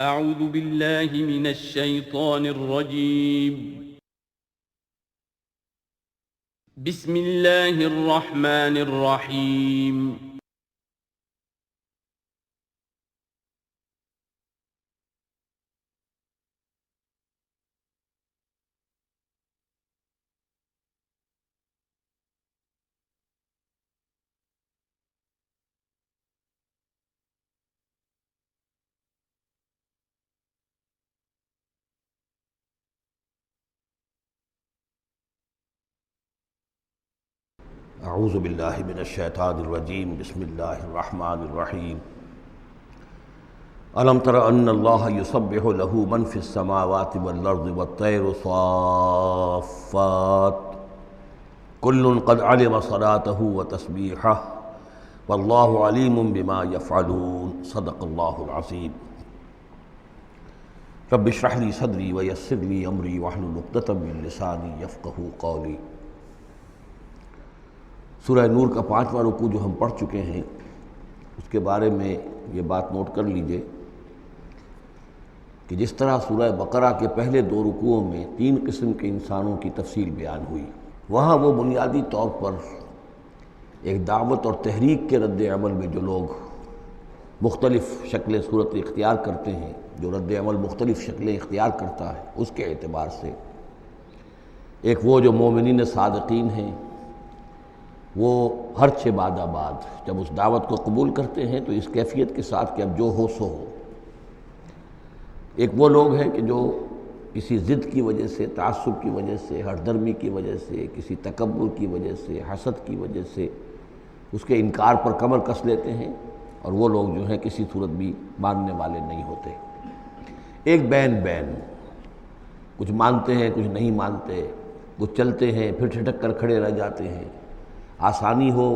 أعوذ بالله من الشيطان الرجيم. بسم الله الرحمن الرحيم. اعوذ باللہ من الشیطان الرجیم بسم اللہ الرحمن الرحیم الم تر ان اللہ یسبح له من فی السماوات والارض والطیر صافات کل قد علم صلاته وتسبیحہ واللہ علیم بما یفعلون صدق اللہ العظیم رب اشرح لی صدری ویسر لی امری واحلل عقدۃ من لسانی یفقہوا قولی۔ سورہ نور کا 5واں رکوع جو ہم پڑھ چکے ہیں اس کے بارے میں یہ بات نوٹ کر لیجئے کہ جس طرح سورہ بقرہ کے پہلے 2 رکوعوں میں 3 قسم کے انسانوں کی تفصیل بیان ہوئی، وہاں وہ بنیادی طور پر ایک دعوت اور تحریک کے رد عمل میں جو لوگ مختلف شکلیں صورت اختیار کرتے ہیں، جو رد عمل مختلف شکلیں اختیار کرتا ہے، اس کے اعتبار سے ایک وہ جو مومنین صادقین ہیں، وہ ہر چھ بعد جب اس دعوت کو قبول کرتے ہیں تو اس کیفیت کے ساتھ کہ اب جو ہو سو ہو۔ ایک وہ لوگ ہیں کہ جو کسی ضد کی وجہ سے، تعصب کی وجہ سے، ہردرمی کی وجہ سے، کسی تکبر کی وجہ سے، حسد کی وجہ سے اس کے انکار پر کمر کس لیتے ہیں، اور وہ لوگ جو ہیں کسی صورت بھی ماننے والے نہیں ہوتے۔ ایک بین کچھ مانتے ہیں کچھ نہیں مانتے، کچھ چلتے ہیں پھر ٹھٹک کر کھڑے رہ جاتے ہیں، آسانی ہو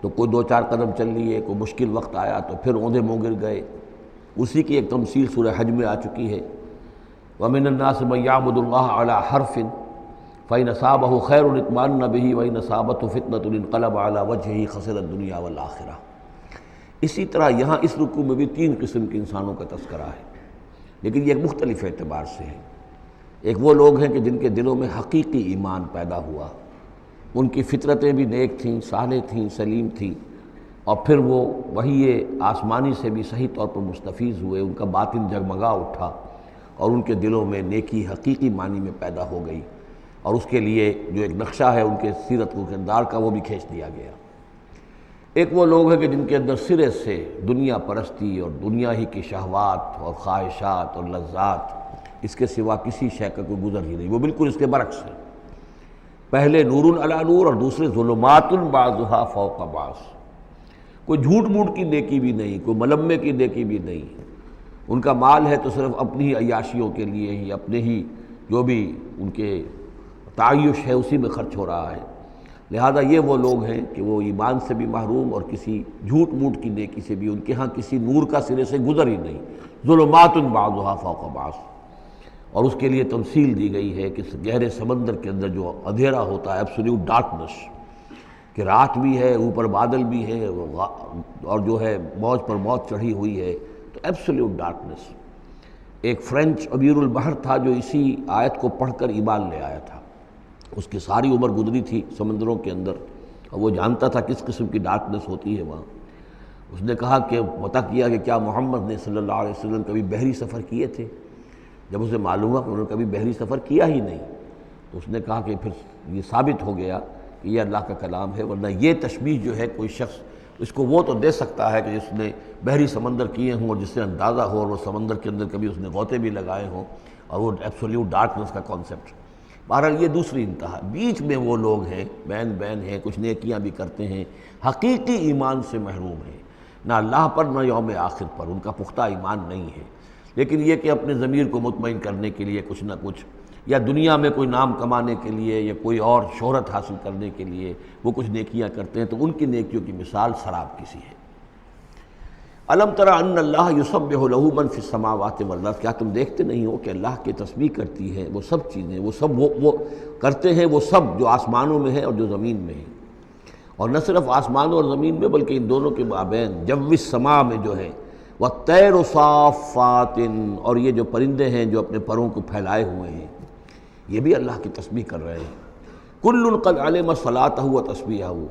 تو کوئی 2-4 قدم چل لیے، کوئی مشکل وقت آیا تو پھر اوندھے منہ گر گئے۔ اسی کی ایک تمثیل سورہ حج میں آ چکی ہے، وَمِنَ النَّاسِ مَن يَعْبُدُ اللَّهَ عَلَى حَرْفٍ فَإِنْ أَصَابَهُ خَيْرٌ اطْمَأَنَّ بِهِ وَإِنْ أَصَابَتْهُ فِتْنَةٌ انقلب عَلَى وَجْهِهِ خَسِرَ الدُّنْيَا وَالْآخِرَةَ۔ اسی طرح یہاں اس رکوع میں بھی 3 قسم کے انسانوں کا تذکرہ ہے، لیکن یہ ایک مختلف اعتبار سے ہے۔ ایک وہ لوگ ہیں کہ جن کے دلوں میں حقیقی ایمان پیدا ہوا، ان کی فطرتیں بھی نیک تھیں، صالح تھیں، سلیم تھیں، اور پھر وہ وحی آسمانی سے بھی صحیح طور پر مستفیض ہوئے، ان کا باطن جگمگا اٹھا اور ان کے دلوں میں نیکی حقیقی معنی میں پیدا ہو گئی، اور اس کے لیے جو ایک نقشہ ہے ان کے سیرت و کردار کا وہ بھی کھینچ دیا گیا۔ ایک وہ لوگ ہیں کہ جن کے اندر سرے سے دنیا پرستی اور دنیا ہی کی شہوات اور خواہشات اور لذات، اس کے سوا کسی شے کا کوئی گزر ہی نہیں، وہ بالکل اس کے برعکس ہے۔ پہلے نور علی نور اور دوسرے ظلمات بعضها فوق بعض۔ کوئی جھوٹ موٹ کی نیکی بھی نہیں، کوئی ملمے کی نیکی بھی نہیں، ان کا مال ہے تو صرف اپنی ہی عیاشیوں کے لیے ہی، اپنے ہی جو بھی ان کے تعیش ہے اسی میں خرچ ہو رہا ہے۔ لہذا یہ وہ لوگ ہیں کہ وہ ایمان سے بھی محروم اور کسی جھوٹ موٹ کی نیکی سے بھی ان کے ہاں کسی نور کا سرے سے گزر ہی نہیں۔ ظلمات بعضها فوق بعض، اور اس کے لیے تمثیل دی گئی ہے کہ گہرے سمندر کے اندر جو اندھیرا ہوتا ہے، ایبسلیوٹ ڈارکنس، کہ رات بھی ہے، اوپر بادل بھی ہے، اور جو ہے موج پر موج چڑھی ہوئی ہے، تو ایبسلیوٹ ڈارکنس۔ ایک فرینچ امیر البحر تھا جو اسی آیت کو پڑھ کر ایمان لے آیا تھا، اس کی ساری عمر گزری تھی سمندروں کے اندر، اور وہ جانتا تھا کس قسم کی ڈارکنس ہوتی ہے وہاں۔ اس نے کہا کہ پتہ کیا کہ کیا محمد نے صلی اللہ علیہ وسلم کبھی بحری سفر کیے تھے؟ جب اسے معلوم ہوا کہ انہوں نے کبھی بحری سفر کیا ہی نہیں، تو اس نے کہا کہ پھر یہ ثابت ہو گیا کہ یہ اللہ کا کلام ہے، ورنہ یہ تشبیہ جو ہے کوئی شخص اس کو وہ تو دے سکتا ہے کہ جس نے بحری سمندر کیے ہوں اور جس سے اندازہ ہو، اور وہ سمندر کے اندر کبھی اس نے غوطے بھی لگائے ہوں، اور وہ ایبسولیوٹ ڈارکنس کا کانسیپٹ۔ بہرحال یہ دوسری انتہا۔ بیچ میں وہ لوگ ہیں، بین ہیں، کچھ نیکیاں بھی کرتے ہیں، حقیقی ایمان سے محروم ہیں، نہ اللہ پر نہ یوم آخر پر ان کا پختہ ایمان نہیں ہے، لیکن یہ کہ اپنے ضمیر کو مطمئن کرنے کے لیے کچھ نہ کچھ، یا دنیا میں کوئی نام کمانے کے لیے یا کوئی اور شہرت حاصل کرنے کے لیے وہ کچھ نیکیاں کرتے ہیں، تو ان کی نیکیوں کی مثال سراب کسی ہے۔ الم تر ان اللہ یسبح له من فی السماوات والارض، کیا تم دیکھتے نہیں ہو کہ اللہ کی تسبیح کرتی ہے وہ سب چیزیں، وہ سب وہ کرتے ہیں، وہ سب جو آسمانوں میں ہیں اور جو زمین میں ہیں، اور نہ صرف آسمانوں اور زمین میں بلکہ ان دونوں کے مابین جو السماء میں جو ہے وَالطَّيْرُ صَافَّاتٍ، اور یہ جو پرندے ہیں جو اپنے پروں کو پھیلائے ہوئے ہیں یہ بھی اللہ کی تسبیح کر رہے ہیں۔ کُلٌّ قَدْ عَلِمَ صَلَاتَهُ وَتَسْبِيحَهُ،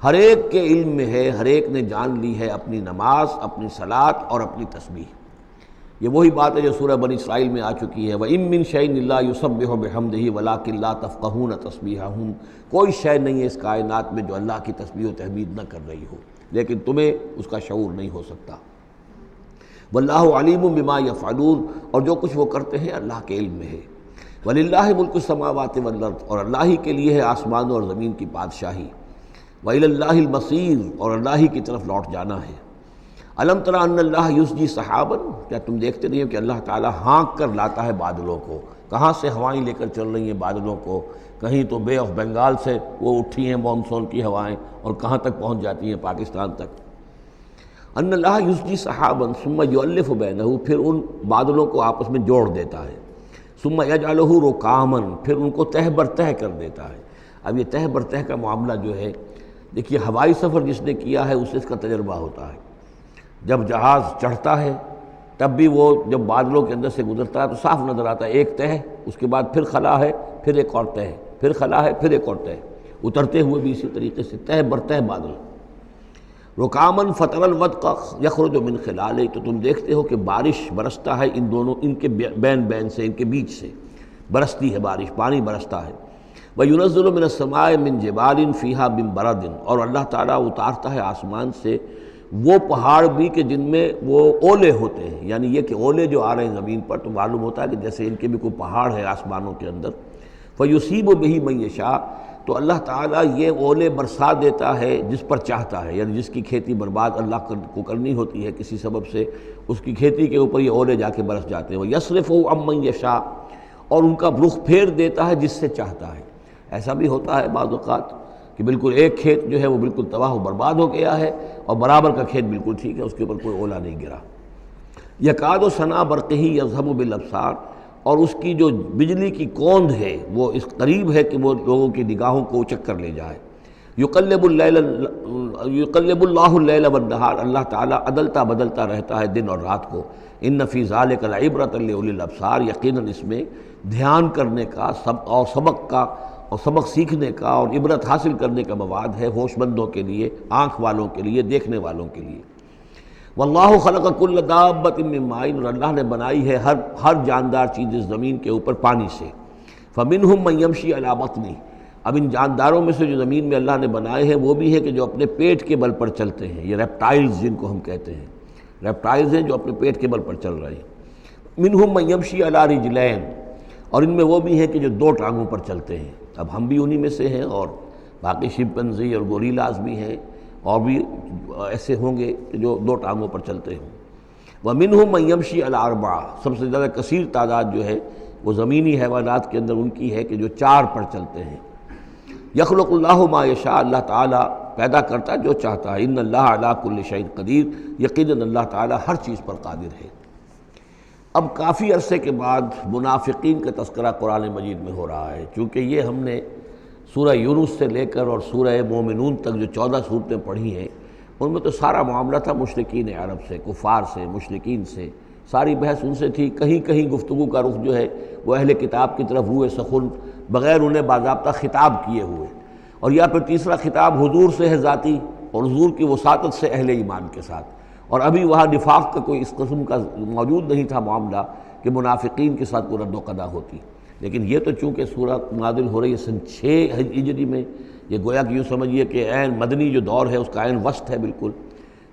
ہر ایک کے علم میں ہے، ہر ایک نے جان لی ہے اپنی نماز، اپنی صلاۃ اور اپنی تسبیح۔ یہ وہی بات ہے جو سورہ بنی اسرائیل میں آ چکی ہے، وَإِن مِّن شَيْءٍ إِلَّا يُسَبِّحُ بِحَمْدِهِ وَلَٰكِن لَّا تَفْقَهُونَ تَسْبِيحَهُمْ، کوئی شے نہیں ہے اس کائنات میں جو اللہ کی تسبیح و تحمید نہ کر رہی ہو، لیکن تمہیں اس کا شعور نہیں ہو سکتا۔ وَاللَّهُ عَلِيمٌ بِمَا يَفْعَلُونَ، اور جو کچھ وہ کرتے ہیں اللہ کے علم میں ہے۔ وَلِلَّهِ مُلْكُ السَّمَاوَاتِ وَالْأَرْضِ، اور اللہ ہی کے لیے ہے آسمانوں اور زمین کی بادشاہی۔ وَإِلَى اللَّهِ الْمَصِيرُ، اور اللہ ہی کی طرف لوٹ جانا ہے۔ الم تر ان اللہ یسجی سحابا، کیا تم دیکھتے نہیں ہو کہ اللہ تعالیٰ ہانک کر لاتا ہے بادلوں کو؟ کہاں سے ہوائیں لے کر چل رہی ہیں بادلوں کو؟ کہیں تو بے آف بنگال سے وہ اٹھی ہیں مانسون کی ہوائیں، اور کہاں تک پہنچ جاتی ہیں؟ پاکستان تک۔ ان اللہ یسجی سحابا ثم یؤلف بینہ، پھر ان بادلوں کو آپس میں جوڑ دیتا ہے۔ ثم یجعلہ رکاما، پھر ان کو تہ بر تہ کر دیتا ہے۔ اب یہ تہ بر تہ کا معاملہ جو ہے، دیکھیے ہوائی سفر جس نے کیا ہے اسے اس کا تجربہ ہوتا ہے۔ جب جہاز چڑھتا ہے تب بھی وہ جب بادلوں کے اندر سے گزرتا ہے تو صاف نظر آتا ہے، ایک تہ، اس کے بعد پھر خلا ہے، پھر ایک اور تہ، پھر خلا ہے، پھر ایک اور تہ، اترتے ہوئے بھی اسی طریقے سے تہ بر تہ بادل۔ رکامن فتر الودق یخرج من خلالہ، تو تم دیکھتے ہو کہ بارش برستا ہے ان دونوں، ان کے بین سے، ان کے بیچ سے برستی ہے بارش، پانی برستا ہے۔ وَيُنَزِّلُ مِنَ السَّمَاءِ مِن جِبَالٍ فِيهَا مِن بَرَدٍ، اور اللہ تعالیٰ اتارتا ہے آسمان سے وہ پہاڑ بھی کہ جن میں وہ اولے ہوتے ہیں، یعنی یہ کہ اولے جو آ رہے ہیں زمین پر تو معلوم ہوتا ہے کہ جیسے ان کے بھی کوئی پہاڑ ہے آسمانوں کے اندر۔ فَيُصِيبُ بِهِ مَن يَشَاءُ، تو اللہ تعالیٰ یہ اولے برسا دیتا ہے جس پر چاہتا ہے، یعنی جس کی کھیتی برباد اللہ کو کرنی ہوتی ہے کسی سبب سے، اس کی کھیتی کے اوپر یہ اولے جا کے برس جاتے ہیں۔ وَيَصْرِفُهُ عَن مَن يَشَاءُ، اور ان کا رخ پھیر دیتا ہے جس سے چاہتا ہے۔ ایسا بھی ہوتا ہے بعض اوقات کہ بالکل ایک کھیت جو ہے وہ بالکل تباہ و برباد ہو گیا ہے، اور برابر کا کھیت بالکل ٹھیک ہے، اس کے اوپر کوئی اولا نہیں گرا۔ یکاد ثنا برقہ یذھب بالابصار، اور اس کی جو بجلی کی کوند ہے وہ اس قریب ہے کہ وہ لوگوں کی نگاہوں کو اچک کر لے جائے۔ یقلب اللہ اللیل والنہار، اللہ تعالیٰ عدلتا بدلتا رہتا ہے دن اور رات کو۔ ان فی ذلک لعبرۃ لاولی الابصار، یقیناً اس میں دھیان کرنے کا اور سبق سیکھنے کا اور عبرت حاصل کرنے کا مواد ہے ہوش مندوں کے لیے، آنکھ والوں کے لیے، دیکھنے والوں کے لیے۔ واللہ خلق کل دابۃ من ماء، اور اللہ نے بنائی ہے ہر جاندار چیز اس زمین کے اوپر پانی سے۔ فمنہم من یمشی علی بطنہ، اب ان جانداروں میں سے جو زمین میں اللہ نے بنائے ہیں وہ بھی ہے کہ جو اپنے پیٹ کے بل پر چلتے ہیں، یہ ریپٹائلز جن کو ہم کہتے ہیں، ریپٹائلز ہیں جو اپنے پیٹ کے بل پر چل رہے ہیں۔ منہم من یمشی علی رجلین، اور ان میں وہ بھی ہیں کہ جو دو ٹانگوں پر چلتے ہیں۔ اب ہم بھی انہی میں سے ہیں، اور باقی شمپنزی اور گوریلاز بھی ہیں، اور بھی ایسے ہوں گے کہ جو دو ٹانگوں پر چلتے ہوں۔ وَمِنْهُمْ مَنْ يَمْشِي عَلَىٰ أَرْبَعَةٍ، سب سے زیادہ کثیر تعداد جو ہے وہ زمینی حیوانات کے اندر ان کی ہے کہ جو چار پر چلتے ہیں۔ یخلق اللہ ما یشاء، اللہ تعالیٰ پیدا کرتا جو چاہتا ہے۔ ان اللہ علی کل شیء قدیر، یقیناً اللہ تعالیٰ ہر چیز پر قادر ہے۔ اب کافی عرصے کے بعد منافقین کا تذکرہ قرآن مجید میں ہو رہا ہے، چونکہ یہ ہم نے سورہ یونس سے لے کر اور سورہ مومنون تک جو 14 صورتیں پڑھی ہیں ان میں تو سارا معاملہ تھا مشرکین عرب سے، کفار سے، مشرکین سے، ساری بحث ان سے تھی۔ کہیں کہیں گفتگو کا رخ جو ہے وہ اہل کتاب کی طرف روئے سخن، بغیر انہیں باضابطہ خطاب کیے ہوئے، اور یا پھر تیسرا خطاب حضور سے ہے ذاتی، اور حضور کی وساطت سے اہل ایمان کے ساتھ، اور ابھی وہاں نفاق کا کوئی اس قسم کا موجود نہیں تھا معاملہ کہ منافقین کے ساتھ کوئی رد و قضا ہوتی۔ لیکن یہ تو چونکہ سورہ نازل ہو رہی ہے سن 6 ہجری میں، یہ گویا کہ یوں سمجھیے کہ عین مدنی جو دور ہے اس کا عین وسط ہے، بالکل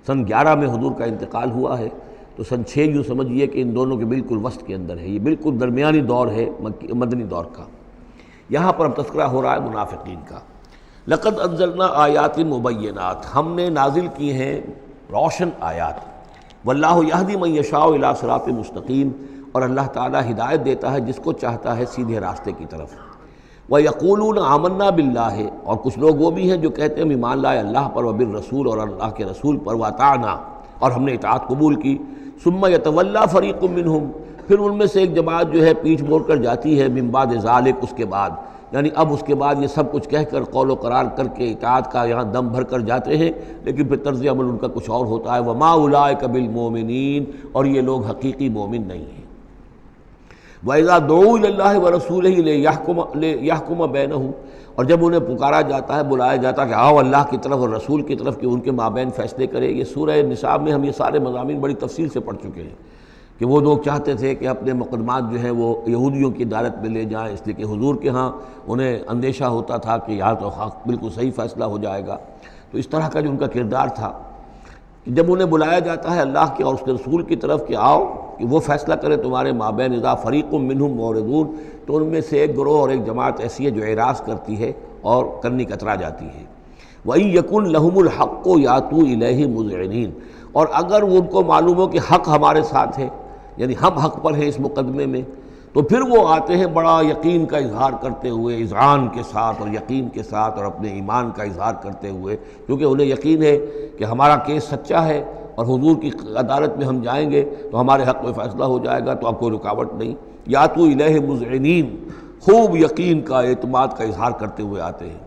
سن 11 میں حضور کا انتقال ہوا ہے، تو سن 6 یوں سمجھیے کہ ان دونوں کے بالکل وسط کے اندر ہے، یہ بالکل درمیانی دور ہے مدنی دور کا۔ یہاں پر اب تذکرہ ہو رہا ہے منافقین کا۔ لقد انزلنا آیات مبینات، ہم نے نازل کی ہیں روشن آیات۔ واللہ یہدی من یشاء الی صراط مستقیم، اور اللہ تعالیٰ ہدایت دیتا ہے جس کو چاہتا ہے سیدھے راستے کی طرف۔ وَيَقُولُونَ آمَنَّا بِاللَّهِ، اور کچھ لوگ وہ بھی ہیں جو کہتے ہیں ہم ایمان لائے اللہ پر، وبالرسول، اور اللہ کے رسول پر، وَأَطَعْنَا، اور ہم نے اطاعت قبول کی۔ ثُمَّ يَتَوَلَّىٰ فَرِيقٌ مِّنْهُمْ، پھر ان میں سے ایک جماعت جو ہے پیٹھ موڑ کر جاتی ہے، من بعد ذالک، اس کے بعد، یعنی اب اس کے بعد یہ سب کچھ کہہ کر قول و قرار کر کے اطاعت کا یہاں دم بھر کر جاتے ہیں، لیکن پھر طرز عمل ان کا کچھ اور ہوتا ہے۔ وما اولئک بالمؤمنین، اور یہ لوگ حقیقی مومن نہیں ہیں۔ وَإِذَا دُعُوا إِلَى اللَّهِ وَرَسُولِهِ لِيَحْكُمَ بَيْنَهُمْ، اور جب انہیں پکارا جاتا ہے، بلایا جاتا ہے کہ آؤ اللہ کی طرف اور رسول کی طرف کہ ان کے مابین فیصلے کرے۔ یہ سورہ نساء میں ہم یہ سارے مضامین بڑی تفصیل سے پڑھ چکے ہیں کہ وہ لوگ چاہتے تھے کہ اپنے مقدمات جو ہیں وہ یہودیوں کی عدالت میں لے جائیں، اس لیے کہ حضور کے ہاں انہیں اندیشہ ہوتا تھا کہ یہاں تو حق بالکل صحیح فیصلہ ہو جائے گا۔ تو اس طرح کا جو ان کا کردار تھا کہ جب انہیں بلایا جاتا ہے اللہ کے اور اس کے رسول کی طرف کہ آؤ کہ وہ فیصلہ کرے تمہارے مابین، اذا فریق منہم معرضون، تو ان میں سے ایک گروہ اور ایک جماعت ایسی ہے جو اعراض کرتی ہے اور کرنی کترا جاتی ہے۔ وَإِن يَكُن لَهُمُ الْحَقُّ يَأْتُوا إِلَيْهِ مُذْعِنِينَ، اور اگر ان کو معلوم ہو کہ حق ہمارے ساتھ ہے، یعنی ہم حق پر ہیں اس مقدمے میں، تو پھر وہ آتے ہیں بڑا یقین کا اظہار کرتے ہوئے، اذعان کے ساتھ اور یقین کے ساتھ اور اپنے ایمان کا اظہار کرتے ہوئے، کیونکہ انہیں یقین ہے کہ ہمارا کیس سچا ہے اور حضور کی عدالت میں ہم جائیں گے تو ہمارے حق میں فیصلہ ہو جائے گا، تو اب کوئی رکاوٹ نہیں۔ یاتوا الیہ مذعنین، خوب یقین کا اعتماد کا اظہار کرتے ہوئے آتے ہیں۔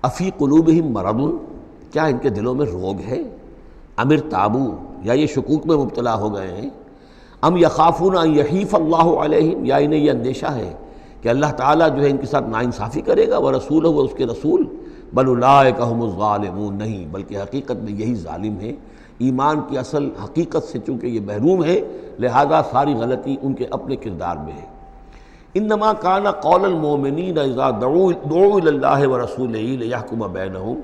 افی قلوبہم مرض، کیا ان کے دلوں میں روگ ہے؟ ام ارتابوا، یا یہ شکوک میں مبتلا ہو گئے ہیں؟ ام یخافون ان یحیف اللہ علیہم، یا انہیں یہ اندیشہ ہے کہ اللہ تعالیٰ جو ہے ان کے ساتھ ناانصافی کرے گا، ورسولہ، و اس کے رسول، بل اولئک هم الظالمون، نہیں بلکہ حقیقت میں یہی ظالم ہیں۔ ایمان کی اصل حقیقت سے چونکہ یہ محروم ہے، لہذا ساری غلطی ان کے اپنے کردار میں ہے۔ انما کان قول المؤمنین اذا دعوا الی اللہ ورسولہ لیحکم بینہم،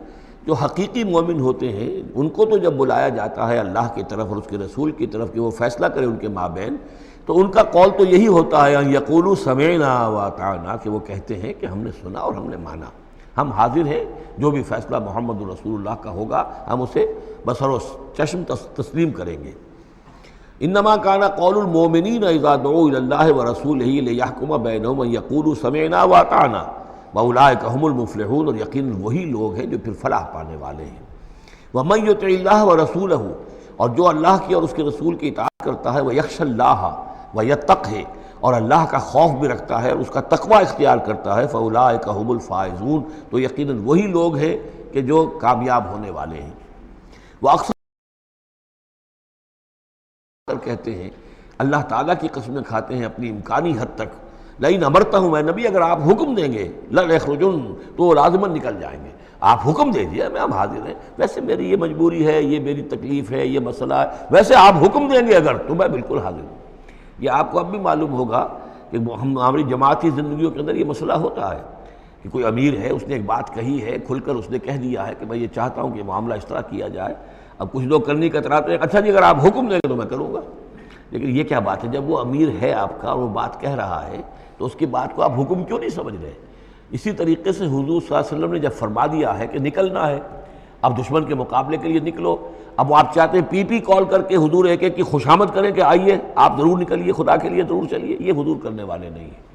جو حقیقی مومن ہوتے ہیں ان کو تو جب بلایا جاتا ہے اللہ کی طرف اور اس کے رسول کی طرف کہ وہ فیصلہ کرے ان کے مابین، تو ان کا قول تو یہی ہوتا ہے ان یقولوا سمعنا واطعنا، کہ وہ کہتے ہیں کہ ہم نے سنا اور ہم نے مانا، ہم حاضر ہیں، جو بھی فیصلہ محمد رسول اللہ کا ہوگا ہم اسے بصر و چشم تسلیم کریں گے۔ انما کان قول المؤمنین اذا دعوا الی اللہ ورسولہ لیحکم بینہم ان یقولوا سمعنا واطعنا واولئک هم المفلحون، اور یقیناً وہی لوگ ہیں جو پھر فلاح پانے والے ہیں۔ ومن یطع اللہ ورسولہ، اور جو اللہ کی اور اس کے رسول کی اطاعت کرتا ہے، ویخشى اللہ ویتقہ، اور اللہ کا خوف بھی رکھتا ہے اور اس کا تقوی اختیار کرتا ہے، فاولئک هم الفائزون، تو یقیناً وہی لوگ ہیں کہ جو کامیاب ہونے والے ہیں۔ وہ اکثر کہتے ہیں، اللہ تعالیٰ کی قسمیں کھاتے ہیں اپنی امکانی حد تک، لئن امرتہم، اے نبی اگر آپ حکم دیں گے، لَيَخْرُجُنَّ، تو وہ لازماً نکل جائیں گے۔ آپ حکم دے دیجیے، ہم حاضر ہیں، ویسے میری یہ مجبوری ہے، یہ میری تکلیف ہے، یہ مسئلہ ہے، ویسے آپ حکم دیں گے اگر، تو میں بالکل حاضر ہوں۔ یہ آپ کو اب بھی معلوم ہوگا کہ ہماری جماعتی زندگیوں کے اندر یہ مسئلہ ہوتا ہے کہ کوئی امیر ہے، اس نے ایک بات کہی ہے، کھل کر اس نے کہہ دیا ہے کہ میں یہ چاہتا ہوں کہ معاملہ اس طرح کیا جائے۔ اب کچھ لوگ کرنے کتراتے ہیں، اچھا جی اگر آپ حکم دیں گے تو میں کروں گا۔ لیکن یہ کیا بات ہے، جب وہ امیر ہے آپ کا اور وہ بات کہہ رہا ہے تو اس کی بات کو آپ حکم کیوں نہیں سمجھ رہے؟ اسی طریقے سے حضور صلی اللہ علیہ وسلم نے جب فرما دیا ہے کہ نکلنا ہے، اب دشمن کے مقابلے کے لیے نکلو، اب وہ آپ چاہتے ہیں پی پی کال کر کے حضور ایک ایک کی خوشامد کریں کہ آئیے آپ ضرور نکلیے، خدا کے لیے ضرور چلیے، یہ حضور کرنے والے نہیں ہیں۔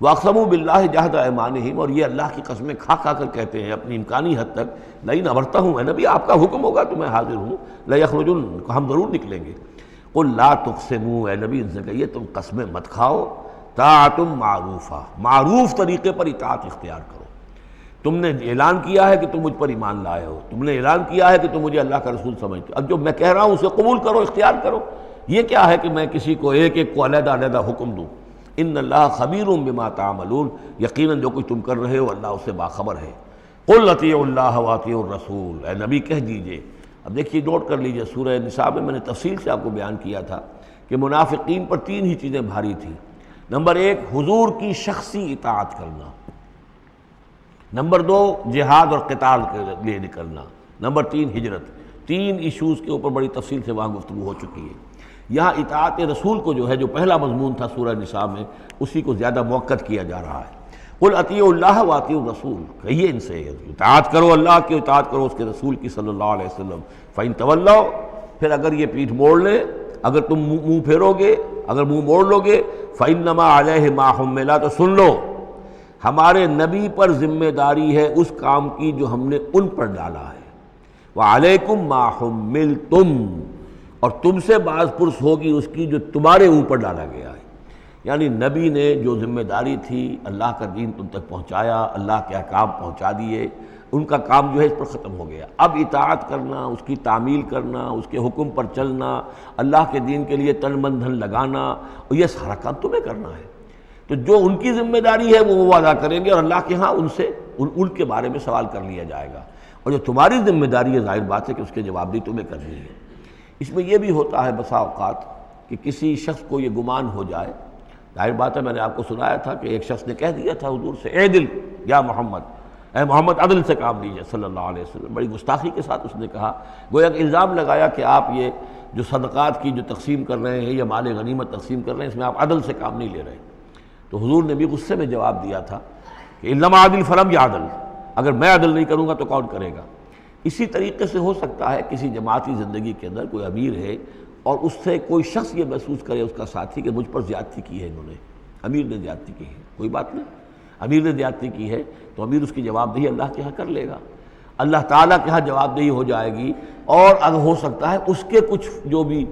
وَأَقْسَمُوا بِاللَّهِ جَهْدَ أَيْمَانِهِمْ، اور یہ اللہ کی قسمیں کھا کھا کر کہتے ہیں اپنی امکانی حد تک، لئن امرتہم، اے نبی آپ کا حکم ہوگا تو میں حاضر ہوں، لَيَخْرُجُنَّ، ہم ضرور نکلیں گے۔ قُلْ لَا تُقْسِمُوا، اے نبی ان سے کہیے تم قسمیں مت کھاؤ، طاعۃ معروفہ، معروف طریقے پر اطاعت اختیار کرو۔ تم نے اعلان کیا ہے کہ تم مجھ پر ایمان لائے ہو، تم نے اعلان کیا ہے کہ تم مجھے اللہ کا رسول سمجھتے ہو، اب جو میں کہہ رہا ہوں اسے قبول کرو، اختیار کرو۔ یہ کیا ہے کہ میں کسی کو ایک ایک کو علیحدہ علیحدہ حکم دوں؟ ان اللہ خبیر بما تعملون، یقیناً جو کچھ تم کر رہے ہو اللہ اس سے باخبر ہے۔ قل اطیعوا اللہ واطیعوا الرسول، اے نبی کہہ دیجئے۔ اب دیکھیے نوٹ کر لیجئے، سورہ نساء میں نے تفصیل سے آپ کو بیان کیا تھا کہ منافقین پر تین ہی چیزیں بھاری تھیں۔ نمبر ایک، حضور کی شخصی اطاعت کرنا۔ نمبر دو، جہاد اور قتال کے لیے نکلنا۔ نمبر تین، ہجرت۔ تین ایشوز کے اوپر بڑی تفصیل سے وہاں گفتگو ہو چکی ہے۔ یہاں اطاعت رسول کو جو ہے، جو پہلا مضمون تھا سورہ نساء میں، اسی کو زیادہ موقت کیا جا رہا ہے۔ قل اطیعوا اللہ واطیعوا الرسول، کہیے ان سے اطاعت کرو، اللہ کی اطاعت کرو، اس کے رسول کی صلی اللہ علیہ وسلم۔ فإن تولوا، پھر اگر یہ پیٹھ موڑ لیں، اگر تم منہ پھیرو گے، اگر منہ موڑ لو گے، فإنما علیہ ما حمل، تو سن لو ہمارے نبی پر ذمہ داری ہے اس کام کی جو ہم نے ان پر ڈالا ہے۔ وعلیکم ما حملتم، اور تم سے باز پرس ہوگی اس کی جو تمہارے اوپر ڈالا گیا ہے۔ یعنی نبی نے جو ذمہ داری تھی اللہ کا دین تم تک پہنچایا، اللہ کے احکام پہنچا دیے، ان کا کام جو ہے اس پر ختم ہو گیا۔ اب اطاعت کرنا، اس کی تعمیل کرنا، اس کے حکم پر چلنا، اللہ کے دین کے لیے تن من دھن لگانا، اور یہ سارا کام تمہیں کرنا ہے۔ تو جو ان کی ذمہ داری ہے وہ ادا کریں گے، اور اللہ کے ہاں ان سے ان کے بارے میں سوال کر لیا جائے گا، اور جو تمہاری ذمہ داری ہے ظاہر بات ہے کہ اس کے جواب بھی تمہیں کرنی ہے۔ اس میں یہ بھی ہوتا ہے بسا اوقات کہ کسی شخص کو یہ گمان ہو جائے، ظاہر بات ہے میں نے آپ کو سنایا تھا کہ ایک شخص نے کہہ دیا تھا حضور سے، اے دل یا محمد، اے محمد عدل سے کام لیجیے صلی اللہ علیہ وسلم، بڑی گستاخی کے ساتھ اس نے کہا، گویا کہ الزام لگایا کہ آپ یہ جو صدقات کی جو تقسیم کر رہے ہیں یا مال غنیمت تقسیم کر رہے ہیں، اس میں آپ عدل سے کام نہیں لے رہے۔ تو حضور نے بھی غصے میں جواب دیا تھا کہ انما عدل فلم یا عدل، اگر میں عدل نہیں کروں گا تو کون کرے گا۔ اسی طریقے سے ہو سکتا ہے کسی جماعتی زندگی کے اندر کوئی امیر ہے اور اس سے کوئی شخص یہ محسوس کرے اس کا ساتھی کہ مجھ پر زیادتی کی ہے انہوں نے، امیر نے زیادتی کی ہے، کوئی بات نہیں، امیر نے زیادتی کی ہے تو امیر اس کی جواب دہی اللہ کے ہاں کر لے گا، اللہ تعالیٰ کے ہاں جواب دہی ہو جائے گی، اور اگر ہو سکتا ہے اس کے کچھ جو بھی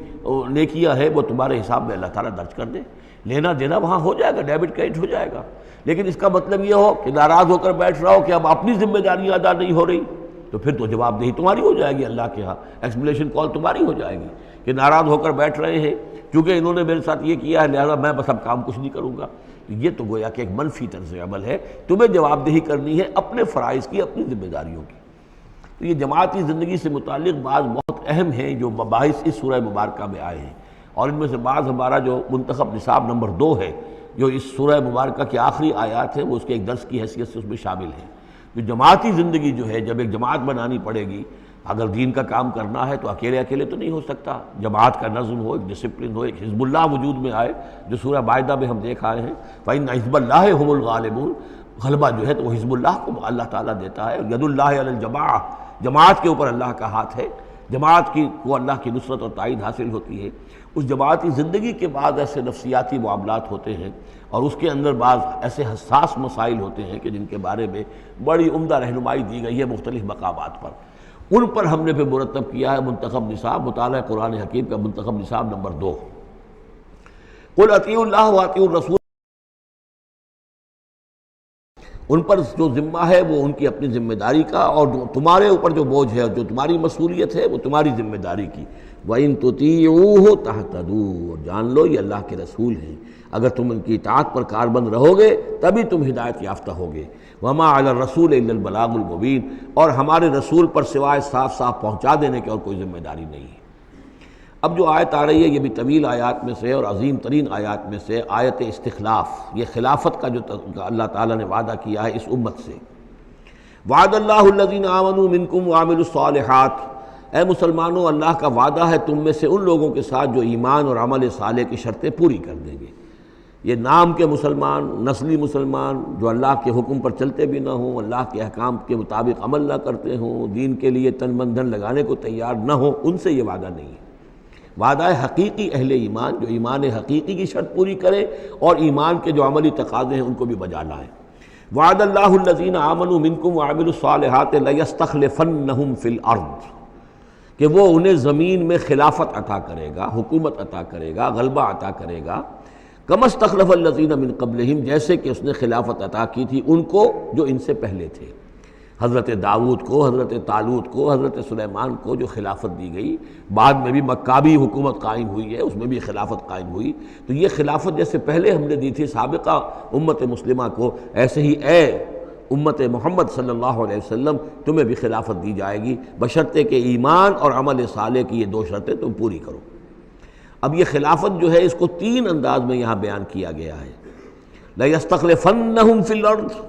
نیکیاں ہے وہ تمہارے حساب میں اللہ تعالیٰ درج کر دے، لینا دینا وہاں ہو جائے گا، ڈیبٹ کریڈٹ ہو جائے گا۔ لیکن اس کا مطلب یہ ہو کہ ناراض ہو کر بیٹھ رہا ہو کہ اب اپنی ذمہ داریاں ادا نہیں ہو رہی، تو پھر تو جواب دہی تمہاری ہو جائے گی اللہ کے ہاں، ایکسپلیشن کال تمہاری ہو جائے گی کہ ناراض ہو کر بیٹھ رہے ہیں کیونکہ انہوں نے میرے ساتھ یہ کیا ہے لہذا میں بس اب کام کچھ نہیں کروں گا۔ یہ تو گویا کہ ایک منفی طرز عمل ہے، تمہیں جواب دہی کرنی ہے اپنے فرائض کی، اپنی ذمہ داریوں کی۔ تو یہ جماعتی زندگی سے متعلق بعض بہت اہم ہیں جو مباحث اس سورہ مبارکہ میں آئے ہیں، اور ان میں سے بعض ہمارا جو منتخب نصاب نمبر 2 ہے جو اس سورہ مبارکہ کی آخری آیات ہیں وہ اس کے ایک درس کی حیثیت سے اس میں شامل ہیں۔ جو جماعتی زندگی جو ہے، جب ایک جماعت بنانی پڑے گی، اگر دین کا کام کرنا ہے تو اکیلے تو نہیں ہو سکتا، جماعت کا نظم ہو، ایک ڈسپلن ہو، ایک حزب اللہ وجود میں آئے جو سورہ مائدہ میں ہم دیکھ آئے ہیں، فَإِنَّ حِزْبَ اللَّهِ هُمُ الْغَالِبُونَ، غلبہ جو ہے تو وہ حزب اللہ کو اللہ تعالیٰ دیتا ہے، ید اللہ علی الجماعہ، جماعت کے اوپر اللہ کا ہاتھ ہے، جماعت کی کو اللہ کی نصرت اور تائید حاصل ہوتی ہے۔ اس جماعتی زندگی کے بعد ایسے نفسیاتی معاملات ہوتے ہیں اور اس کے اندر بعض ایسے حساس مسائل ہوتے ہیں کہ جن کے بارے میں بڑی عمدہ رہنمائی دی گئی ہے مختلف مقامات پر، ان پر ہم نے پھر مرتب کیا ہے منتخب نصاب، مطالعہ قرآن حکیم کا منتخب نصاب نمبر 2۔ قل اطیعوا اللہ واطیعوا الرسول، ان پر جو ذمہ ہے وہ ان کی اپنی ذمہ داری کا، اور جو تمہارے اوپر جو بوجھ ہے، جو تمہاری مسئولیت ہے وہ تمہاری ذمہ داری کی۔ وَإِن تُطِيعُوهُ تَهْتَدُوا، اور جان لو یہ اللہ کے رسول ہیں، اگر تم ان کی اطاعت پر کاربند رہو گے تبھی تم ہدایت یافتہ ہوگے۔ وَمَا عَلَى الرَّسُولِ إِلَّا الْبَلَاغُ الْمُبِينُ، اور ہمارے رسول پر سوائے صاف صاف پہنچا دینے کے اور کوئی ذمہ داری نہیں ہے۔ اب جو آیت آ رہی ہے یہ بھی طویل آیات میں سے اور عظیم ترین آیات میں سے آیت استخلاف، یہ خلافت کا جو اللہ تعالیٰ نے وعدہ کیا ہے اس امت سے۔ وعد اللہ الذین آمنوا منکم وعملوا الصالحات، اے مسلمانوں اللہ کا وعدہ ہے تم میں سے ان لوگوں کے ساتھ جو ایمان اور عمل صالح کی شرطیں پوری کر دیں گے۔ یہ نام کے مسلمان، نسلی مسلمان جو اللہ کے حکم پر چلتے بھی نہ ہوں، اللہ کے احکام کے مطابق عمل نہ کرتے ہوں، دین کے لیے تن من دھن لگانے کو تیار نہ ہوں، ان سے یہ وعدہ نہیں ہے۔ وعدہ ہے حقیقی اہل ایمان جو ایمان حقیقی کی شرط پوری کرے اور ایمان کے جو عملی تقاضے ہیں ان کو بھی بجا لائیں۔ وعد اللہ الذین آمنوا منکم وعملوا الصالحات لیستخلفنہم فی الارض، کہ وہ انہیں زمین میں خلافت عطا کرے گا، حکومت عطا کرے گا، غلبہ عطا کرے گا، کما استخلف الذین من قبلہم، جیسے کہ اس نے خلافت عطا کی تھی ان کو جو ان سے پہلے تھے، حضرت داؤد کو، حضرت طالوت کو، حضرت سلیمان کو جو خلافت دی گئی، بعد میں بھی مکابی حکومت قائم ہوئی ہے، اس میں بھی خلافت قائم ہوئی، تو یہ خلافت جیسے پہلے ہم نے دی تھی سابقہ امت مسلمہ کو، ایسے ہی اے امت محمد صلی اللہ علیہ وسلم تمہیں بھی خلافت دی جائے گی، بشرطے کہ ایمان اور عمل صالح کی یہ 2 شرطیں تم پوری کرو۔ اب یہ خلافت جو ہے اس کو 3 انداز میں یہاں بیان کیا گیا ہے۔ لَيَسْتَخْلِفَنَّهُمْ فِي الْأَرْضِ،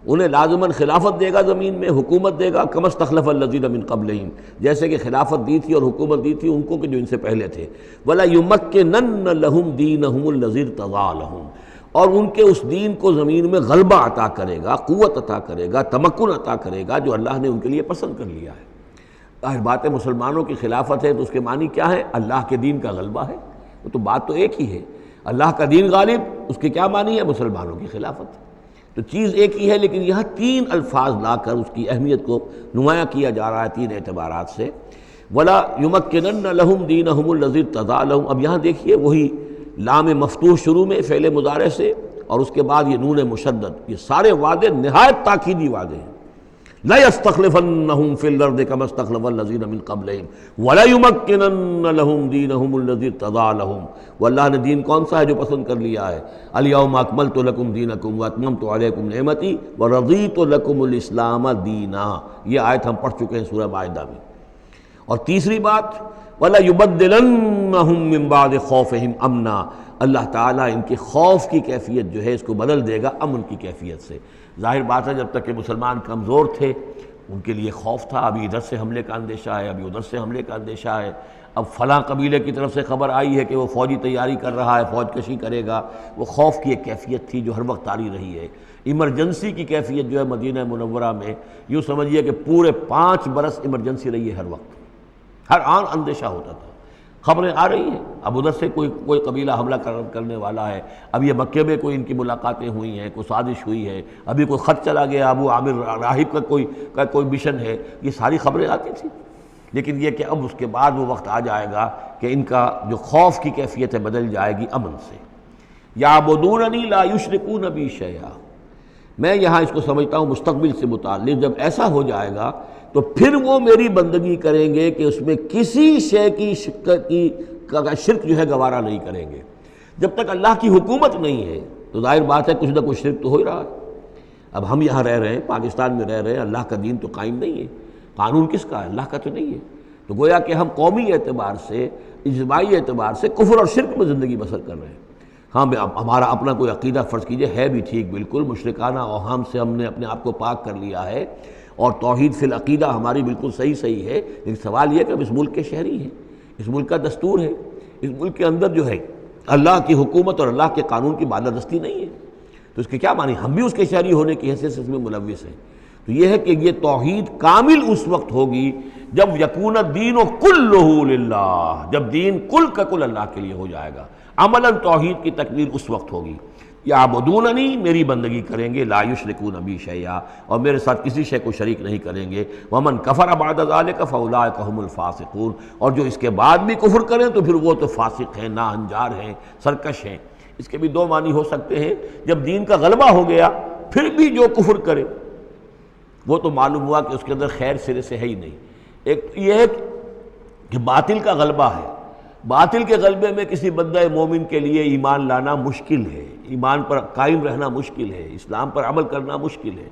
انہیں لازماً خلافت دے گا زمین میں، حکومت دے گا، كَمَا اسْتَخْلَفَ الَّذِينَ مِن قَبْلِهِمْ، جیسے کہ خلافت دی تھی اور حکومت دی تھی ان کو کہ جو ان سے پہلے تھے۔ وَلَا يُمَكِّنَنَّ لَهُمْ دِينَهُمُ الَّذِي ارْتَضَىٰ لَهُمْ، اور ان کے اس دین کو زمین میں غلبہ عطا کرے گا، قوت عطا کرے گا، تمکن عطا کرے گا جو اللہ نے ان کے لیے پسند کر لیا ہے۔ ظاہر بات ہے مسلمانوں کی خلافت ہے تو اس کے معنی کیا ہے؟ اللہ کے دین کا غلبہ ہے، وہ تو بات تو ایک ہی ہے، اللہ کا دین غالب، اس کے کیا معنی ہے؟ مسلمانوں کی خلافت۔ تو چیز ایک ہی ہے لیکن یہاں 3 الفاظ لا کر اس کی اہمیت کو نمایاں کیا جا رہا ہے 3 اعتبارات سے۔ وَلَا يُمَكِّنَنَّ لَهُمْ دِينَهُمُ الَّذِي ارْتَضَىٰ لَهُمْ، اب یہاں دیکھیے وہی لام مفتوح شروع میں فعل مضارع سے، اور اس کے بعد یہ نون مشدد، یہ سارے وعدے نہایت تاکیدی وعدے ہیں۔ لَيَسْتَخْلِفَنَّهُمْ فِي الْأَرْضِ كَمَا اسْتَخْلَفَ الَّذِينَ مِن قَبْلِهِمْ وَلَيُمَكِّنَنَّ لَهُمْ دِينَهُمُ الَّذِي ارْتَضَىٰ لَهُمْ، واللہ نے دین کون سا ہے جو پسند کر لیا ہے؟ الْيَوْمَ أَكْمَلْتُ لَكُمْ دِينَكُمْ وَأَتْمَمْتُ عَلَيْكُمْ نِعْمَتِي وَرَضِيتُ لَكُمُ الْإِسْلَامَ دِينًا، یہ آیت ہم پڑھ چکے ہیں سورہ مائدہ میں۔ اور تیسری بات، وَلَيُبَدِّلَنَّهُم مِّن بَعْدِ خَوْفِهِمْ أَمْنًا، اللہ تعالیٰ ان کے خوف کی کیفیت جو ہے اس کو بدل دے گا امن کی کیفیت سے۔ ظاہر بات ہے جب تک کہ مسلمان کمزور تھے ان کے لیے خوف تھا، ابھی ادھر سے حملے کا اندیشہ ہے، ابھی ادھر سے حملے کا اندیشہ ہے، اب فلاں قبیلے کی طرف سے خبر آئی ہے کہ وہ فوجی تیاری کر رہا ہے، فوج کشی کرے گا۔ وہ خوف کی ایک کیفیت تھی جو ہر وقت طاری رہی ہے۔ ایمرجنسی کی کیفیت جو ہے مدینہ منورہ میں، یوں سمجھیے کہ پورے 5 برس ایمرجنسی رہی ہے، ہر وقت ہر آن اندیشہ ہوتا تھا، خبریں آ رہی ہیں اب ادھر سے کوئی قبیلہ حملہ کرنے والا ہے، اب یہ مکے میں کوئی ان کی ملاقاتیں ہوئی ہیں، کوئی سازش ہوئی ہے، ابھی کوئی خط چلا گیا ابو عامر راہب کا کوئی مشن ہے، یہ ساری خبریں آتی تھیں۔ لیکن یہ کہ اب اس کے بعد وہ وقت آ جائے گا کہ ان کا جو خوف کی کیفیت ہے بدل جائے گی امن سے۔ یعبدوننی لا یشرکون بی شیئا، میں یہاں اس کو سمجھتا ہوں مستقبل سے متعلق، جب ایسا ہو جائے گا تو پھر وہ میری بندگی کریں گے کہ اس میں کسی شے کی شرک جو ہے گوارا نہیں کریں گے۔ جب تک اللہ کی حکومت نہیں ہے تو ظاہر بات ہے کچھ نہ کچھ شرک تو ہو ہی رہا ہے۔ اب ہم یہاں رہ رہے ہیں، پاکستان میں رہ رہے ہیں، اللہ کا دین تو قائم نہیں ہے، قانون کس کا ہے؟ اللہ کا تو نہیں ہے، تو گویا کہ ہم قومی اعتبار سے، اجتماعی اعتبار سے کفر اور شرک میں زندگی بسر کر رہے ہیں۔ ہاں ہمارا اپنا کوئی عقیدہ فرض کیجئے ہے بھی ٹھیک، بالکل مشرکانہ اوہام سے ہم نے اپنے آپ کو پاک کر لیا ہے، اور توحید فی العقیدہ ہماری بالکل صحیح ہے، لیکن سوال یہ کہ ہم اس ملک کے شہری ہیں، اس ملک کا دستور ہے، اس ملک کے اندر جو ہے اللہ کی حکومت اور اللہ کے قانون کی بالادستی نہیں ہے، تو اس کے کیا معنی؟ ہم بھی اس کے شہری ہونے کی حیثیت سے اس میں ملوث ہیں۔ تو یہ ہے کہ یہ توحید کامل اس وقت ہوگی جب یکون الدین کلہ للہ، جب دین کل کا کل اللہ کے لیے ہو جائے گا۔ عملاً توحید کی تکمیل اس وقت ہوگی۔ یعبدوننی، میری بندگی کریں گے، لا یشرکون بی شیئا، اور میرے ساتھ کسی شے کو شریک نہیں کریں گے۔ ومن کفر بعد ذلک فاولئک هم الفاسقون، اور جو اس کے بعد بھی کفر کریں تو پھر وہ تو فاسق ہیں، ناہنجار ہیں، سرکش ہیں۔ اس کے بھی دو معنی ہو سکتے ہیں، جب دین کا غلبہ ہو گیا پھر بھی جو کفر کرے وہ تو معلوم ہوا کہ اس کے اندر خیر سرے سے ہے ہی نہیں۔ ایک یہ ہے کہ باطل کا غلبہ ہے، باطل کے غلبے میں کسی بندہ مومن کے لیے ایمان لانا مشکل ہے، ایمان پر قائم رہنا مشکل ہے، اسلام پر عمل کرنا مشکل ہے۔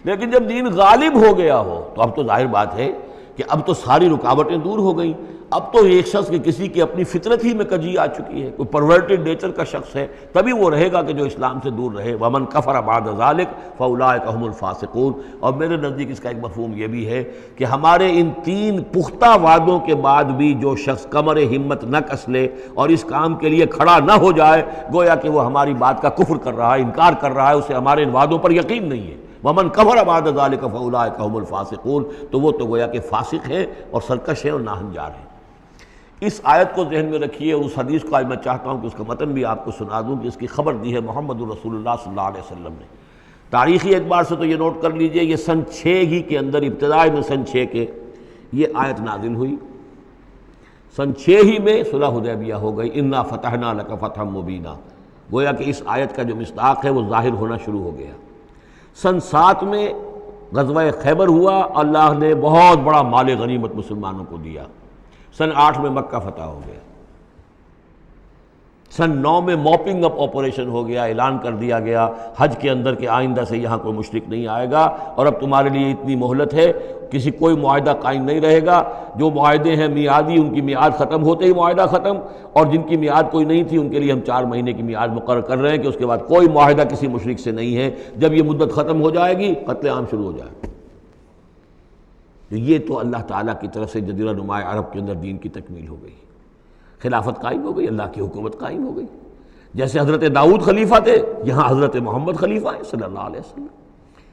لیکن جب دین غالب ہو گیا ہو تو اب تو ظاہر بات ہے کہ اب تو ساری رکاوٹیں دور ہو گئیں۔ اب تو ایک شخص کی کسی کی اپنی فطرت ہی میں کجی آ چکی ہے، کوئی پرورٹڈ نیچر کا شخص ہے تبھی وہ رہے گا کہ جو اسلام سے دور رہے۔ ومن کفر بعد ذلک فاولئک هم الفاسقون، اور میرے نزدیک اس کا ایک مفہوم یہ بھی ہے کہ ہمارے ان 3 پختہ وعدوں کے بعد بھی جو شخص کمر ہمت نہ کس لے اور اس کام کے لیے کھڑا نہ ہو جائے، گویا کہ وہ ہماری بات کا کفر کر رہا ہے، انکار کر رہا ہے، اسے ہمارے ان وعدوں پر یقین نہیں ہے۔ ومن کفر بعد ذلک فاولئک هم الفاسقون، تو وہ تو گویا کہ فاسق ہے اور سرکش ہے اور ناہنجار ہے۔ اس آیت کو ذہن میں رکھیے، اور اس حدیث کو آج میں چاہتا ہوں کہ اس کا متن بھی آپ کو سنا دوں کہ اس کی خبر دی ہے محمد رسول اللہ صلی اللہ علیہ وسلم نے۔ تاریخی اعتبار سے تو یہ نوٹ کر لیجئے، یہ سن 6 ہی کے اندر، ابتدائی میں سن 6 کے یہ آیت نازل ہوئی۔ سن 6 ہی میں صلح حدیبیہ ہو گئی، انا فتحنا لک فتحا مبینا، گویا کہ اس آیت کا جو مصداق ہے وہ ظاہر ہونا شروع ہو گیا۔ سن 7 میں غزوہ خیبر ہوا، اللہ نے بہت بڑا مال غنیمت مسلمانوں کو دیا۔ سن 8 میں مکہ فتح ہو گیا۔ سن 9 میں موپنگ اپ آپریشن ہو گیا، اعلان کر دیا گیا حج کے اندر کہ آئندہ سے یہاں کوئی مشرک نہیں آئے گا، اور اب تمہارے لیے اتنی مہلت ہے، کوئی معاہدہ قائم نہیں رہے گا، جو معاہدے ہیں میعادی ان کی میعاد ختم ہوتے ہی معاہدہ ختم، اور جن کی میعاد کوئی نہیں تھی ان کے لیے ہم 4 مہینے کی میعاد مقرر کر رہے ہیں کہ اس کے بعد کوئی معاہدہ کسی مشرک سے نہیں ہے، جب یہ مدت ختم ہو جائے گی قتل عام شروع ہو جائے گا۔ یہ تو اللہ تعالیٰ کی طرف سے جزیرہ نما عرب کے اندر دین کی تکمیل ہو گئی، خلافت قائم ہو گئی، اللہ کی حکومت قائم ہو گئی۔ جیسے حضرت داؤد خلیفہ تھے، یہاں حضرت محمد خلیفہ ہیں صلی اللہ علیہ وسلم،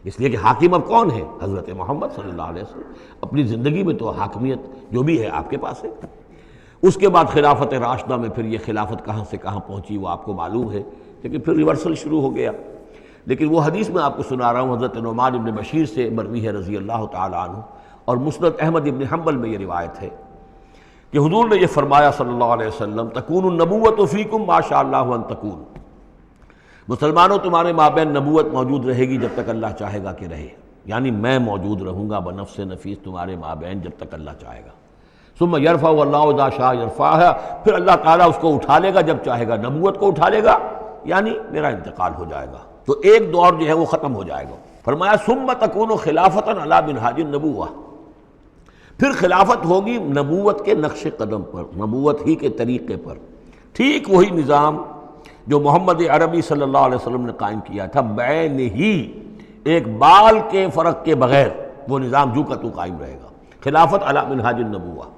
اس لیے کہ حاکم اب کون ہے؟ حضرت محمد صلی اللہ علیہ وسلم۔ اپنی زندگی میں تو حاکمیت جو بھی ہے آپ کے پاس ہے۔ اس کے بعد خلافت راشدہ میں پھر یہ خلافت کہاں سے کہاں پہنچی وہ آپ کو معلوم ہے، لیکن پھر ریورسل شروع ہو گیا۔ لیکن وہ حدیث میں آپ کو سنا رہا ہوں، حضرت نعمان ابن بشیر سے مروی ہے رضی اللہ تعالیٰ عنہ، اور مسند احمد ابن حنبل میں یہ روایت ہے کہ حضور نے یہ فرمایا صلی اللہ علیہ وسلم تکون النبوۃ فیکم ما شاء اللہ ان تکون، مسلمانوں تمہارے مابین نبوت موجود رہے گی جب تک اللہ چاہے گا کہ رہے، یعنی میں موجود رہوں گا بنفس نفیس تمہارے مابین جب تک اللہ چاہے گا۔ ثم یرفع اللہ اذا شاء یرفعها، پھر اللہ تعالیٰ اس کو اٹھا لے گا جب چاہے گا، نبوت کو اٹھا لے گا، یعنی میرا انتقال ہو جائے گا، تو ایک دور جو ہے وہ ختم ہو جائے گا۔ فرمایا ثم تکون خلافۃ علی منہاج النبوۃ، پھر خلافت ہوگی نبوت کے نقش قدم پر، نبوت ہی کے طریقے پر، ٹھیک وہی نظام جو محمد عربی صلی اللہ علیہ وسلم نے قائم کیا تھا، بعین ہی ایک بال کے فرق کے بغیر وہ نظام جو کا تو قائم رہے گا، خلافت علی منہاج النبوۃ۔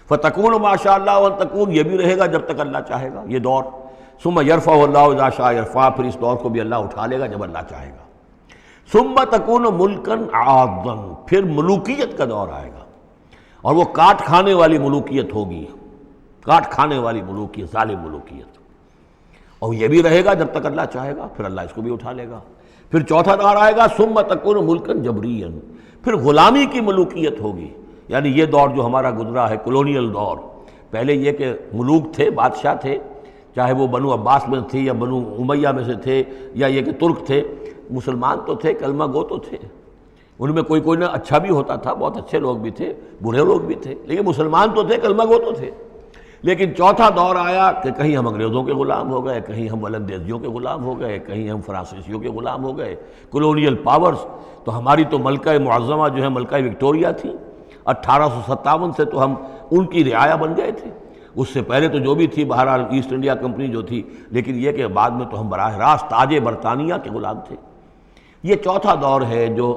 فتکون ما شاء اللہ وان تکون، یہ بھی رہے گا جب تک اللہ چاہے گا یہ دور۔ ثم یرفع اللہ اذا شاء یرفع، پھر اس دور کو بھی اللہ اٹھا لے گا جب اللہ چاہے گا۔ ثم تکون ملکا عاضا، پھر ملوکیت کا دور آئے گا، اور وہ کاٹ کھانے والی ملوکیت ہوگی، کاٹ کھانے والی ملوکیت، ظالم ملوکیت، اور یہ بھی رہے گا جب تک اللہ چاہے گا، پھر اللہ اس کو بھی اٹھا لے گا۔ پھر چوتھا دور آئے گا ثم تکون ملکا جبریا، پھر غلامی کی ملوکیت ہوگی، یعنی یہ دور جو ہمارا گزرا ہے کولونیل دور، پہلے یہ کہ ملوک تھے، بادشاہ تھے، چاہے وہ بنو عباس میں تھے یا بنو امیہ میں سے تھے یا یہ کہ ترک تھے، مسلمان تو تھے، کلمہ گو تو تھے، ان میں کوئی نہ اچھا بھی ہوتا تھا، بہت اچھے لوگ بھی تھے، برے لوگ بھی تھے، لیکن مسلمان تو تھے، کلمہ گو تو تھے۔ لیکن چوتھا دور آیا کہ کہیں ہم انگریزوں کے غلام ہو گئے، کہیں ہم ولندیزیوں کے غلام ہو گئے، کہیں ہم فرانسیسیوں کے غلام ہو گئے، کولونیل پاورز۔ تو ہماری تو ملکہ معظمہ جو ہے ملکہ وکٹوریہ تھی، 1857 سے تو ہم ان کی رعایا بن گئے تھے، اس سے پہلے تو جو بھی تھی بہرحال ایسٹ انڈیا کمپنی جو تھی، لیکن یہ کہ بعد میں تو ہم براہ راست تاج برطانیہ کے غلام تھے۔ یہ چوتھا دور ہے جو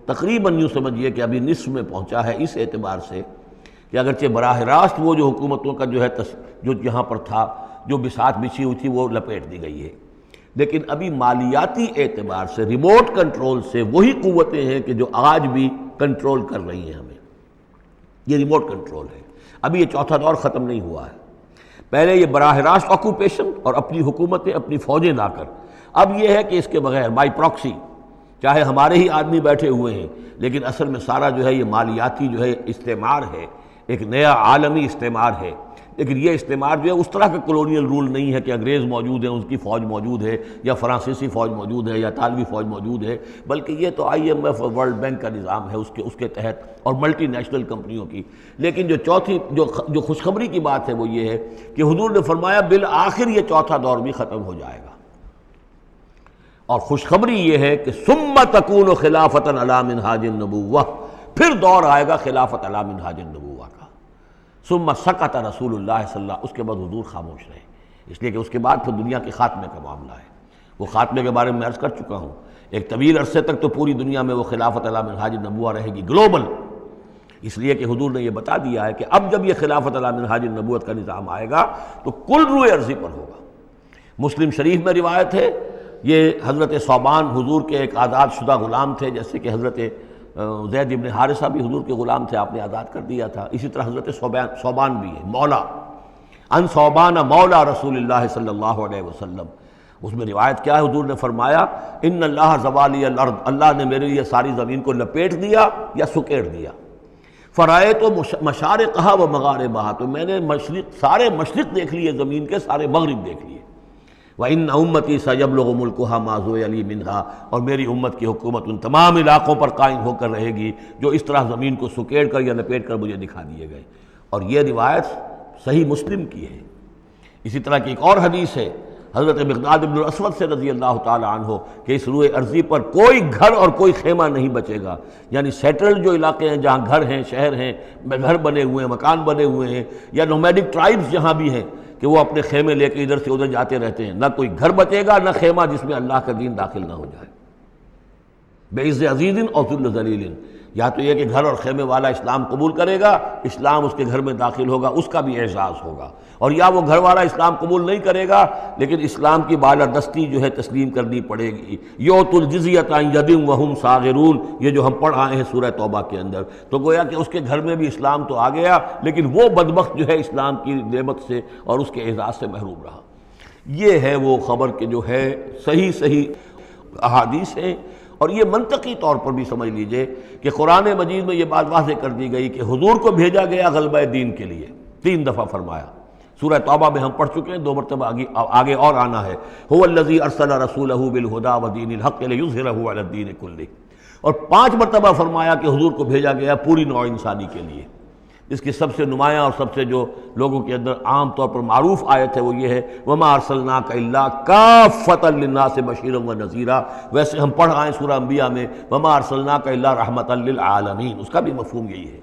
تقریباً یوں سمجھیے کہ ابھی نصف میں پہنچا ہے، اس اعتبار سے کہ اگرچہ براہ راست وہ جو حکومتوں کا جو ہے جو یہاں پر تھا، جو بساط بچھی ہوئی تھی وہ لپیٹ دی گئی ہے، لیکن ابھی مالیاتی اعتبار سے ریموٹ کنٹرول سے وہی قوتیں ہیں کہ جو آج بھی کنٹرول کر رہی ہیں ہمیں، یہ ریموٹ کنٹرول ہے۔ ابھی یہ چوتھا دور ختم نہیں ہوا ہے، پہلے یہ براہ راست آکوپیشن اور اپنی حکومتیں، اپنی فوجیں لا کر، اب یہ ہے کہ اس کے بغیر بائی پراکسی، چاہے ہمارے ہی آدمی بیٹھے ہوئے ہیں، لیکن اصل میں سارا جو ہے یہ مالیاتی جو ہے استعمار ہے، ایک نیا عالمی استعمار ہے، لیکن یہ استعمار جو ہے اس طرح کا کولونیل رول نہیں ہے کہ انگریز موجود ہیں، اس کی فوج موجود ہے، یا فرانسیسی فوج موجود ہے، یا اطالوی فوج موجود ہے، بلکہ یہ تو IMF اور ورلڈ بینک کا نظام ہے اس کے تحت، اور ملٹی نیشنل کمپنیوں کی۔ لیکن جو چوتھی جو خوشخبری کی بات ہے وہ یہ ہے کہ حضور نے فرمایا بالآخر یہ چوتھا دور بھی ختم ہو جائے گا، اور خوشخبری یہ ہے کہ ثم تکون خلافۃ علی منہاج النبوۃ، پھر دور آئے گا خلافت علی منہاج النبوۃ کا۔ ثم سکت رسول اللہ صلی اللہ، اس کے بعد حضور خاموش رہے، اس لیے کہ اس کے بعد پھر دنیا کے خاتمے کا معاملہ ہے۔ وہ خاتمے کے بارے میں عرض کر چکا ہوں، ایک طویل عرصے تک تو پوری دنیا میں وہ خلافت علی منہاج النبوۃ رہے گی، گلوبل، اس لیے کہ حضور نے یہ بتا دیا ہے کہ اب جب یہ خلافت علی منہاج النبوۃ کا نظام آئے گا تو کل روئے ارضی پر ہوگا۔ مسلم شریف میں روایت ہے، یہ حضرت ثوبان حضور کے ایک آزاد شدہ غلام تھے، جیسے کہ حضرت زید ابن حارثہ بھی حضور کے غلام تھے، آپ نے آزاد کر دیا تھا، اسی طرح حضرت ثوبان بھی ہے، مولا، ان ثوبان مولا رسول اللہ صلی اللہ علیہ وسلم۔ اس میں روایت کیا ہے، حضور نے فرمایا ان اللہ زوالی الارض، اللہ نے میرے لیے ساری زمین کو لپیٹ دیا یا سکیڑ دیا، فرائے تو مشارقہا و مغاربہا، تو میں نے سارے مشرق دیکھ لیے زمین کے، سارے مغرب دیکھ لیے، وَإِنَّ أُمَّتِي سَيَبْلُغُ مُلْكُهَا مَا زُوِيَ لِي مِنْهَا، اور میری امت کی حکومت ان تمام علاقوں پر قائم ہو کر رہے گی جو اس طرح زمین کو سکیڑ کر یا لپیٹ کر مجھے دکھا دیے گئے۔ اور یہ روایت صحیح مسلم کی ہے۔ اسی طرح کی ایک اور حدیث ہے حضرت مقداد بن الاسود سے رضی اللہ تعالی عنہ کہ اس روئے ارضی پر کوئی گھر اور کوئی خیمہ نہیں بچے گا، یعنی سیٹلڈ جو علاقے ہیں جہاں گھر ہیں، شہر ہیں، گھر بنے ہوئے ہیں، مکان بنے ہوئے ہیں، یا نومیڈک ٹرائبز جہاں بھی ہیں کہ وہ اپنے خیمے لے کے ادھر سے ادھر جاتے رہتے ہیں، نہ کوئی گھر بچے گا، نہ خیمہ جس میں اللہ کا دین داخل نہ ہو جائے، بعز عزیز اور ذل ذلیل، یا تو یہ کہ گھر اور خیمے والا اسلام قبول کرے گا، اسلام اس کے گھر میں داخل ہوگا، اس کا بھی اعزاز ہوگا، اور یا وہ گھر والا اسلام قبول نہیں کرے گا لیکن اسلام کی بالادستی جو ہے تسلیم کرنی پڑے گی۔ یؤت الجزیۃ عن ید وہم صاغرون، یہ جو ہم پڑھ آئے ہیں سورہ توبہ کے اندر، تو گویا کہ اس کے گھر میں بھی اسلام تو آ گیا لیکن وہ بدبخت جو ہے اسلام کی نعمت سے اور اس کے اعزاز سے محروم رہا۔ یہ ہے وہ خبر کہ جو ہے صحیح احادیث ہیں، اور یہ منطقی طور پر بھی سمجھ لیجئے کہ قرآن مجید میں یہ بات واضح کر دی گئی کہ حضور کو بھیجا گیا غلبہ دین کے لیے، 3 دفعہ فرمایا۔ سورہ توبہ میں ہم پڑھ چکے ہیں، 2 مرتبہ آگے اور آنا ہے، هو الذی ارسل رسولہ بالہدی ودین الحق لیظہرہ علی الدین کلہ، اور 5 مرتبہ فرمایا کہ حضور کو بھیجا گیا پوری نوع انسانی کے لیے۔ اس کی سب سے نمایاں اور سب سے جو لوگوں کے اندر عام طور پر معروف آیت ہے وہ یہ ہے وَمَا أَرْسَلْنَاكَ إِلَّا كَافَّةً لِلنَّاسِ بَشِيرًا وَنَذِيرًا۔ ویسے ہم پڑھ آئے سورہ انبیاء میں وَمَا أَرْسَلْنَاكَ إِلَّا رَحْمَةً لِلْعَالَمِينَ، اس کا بھی مفہوم یہی ہے،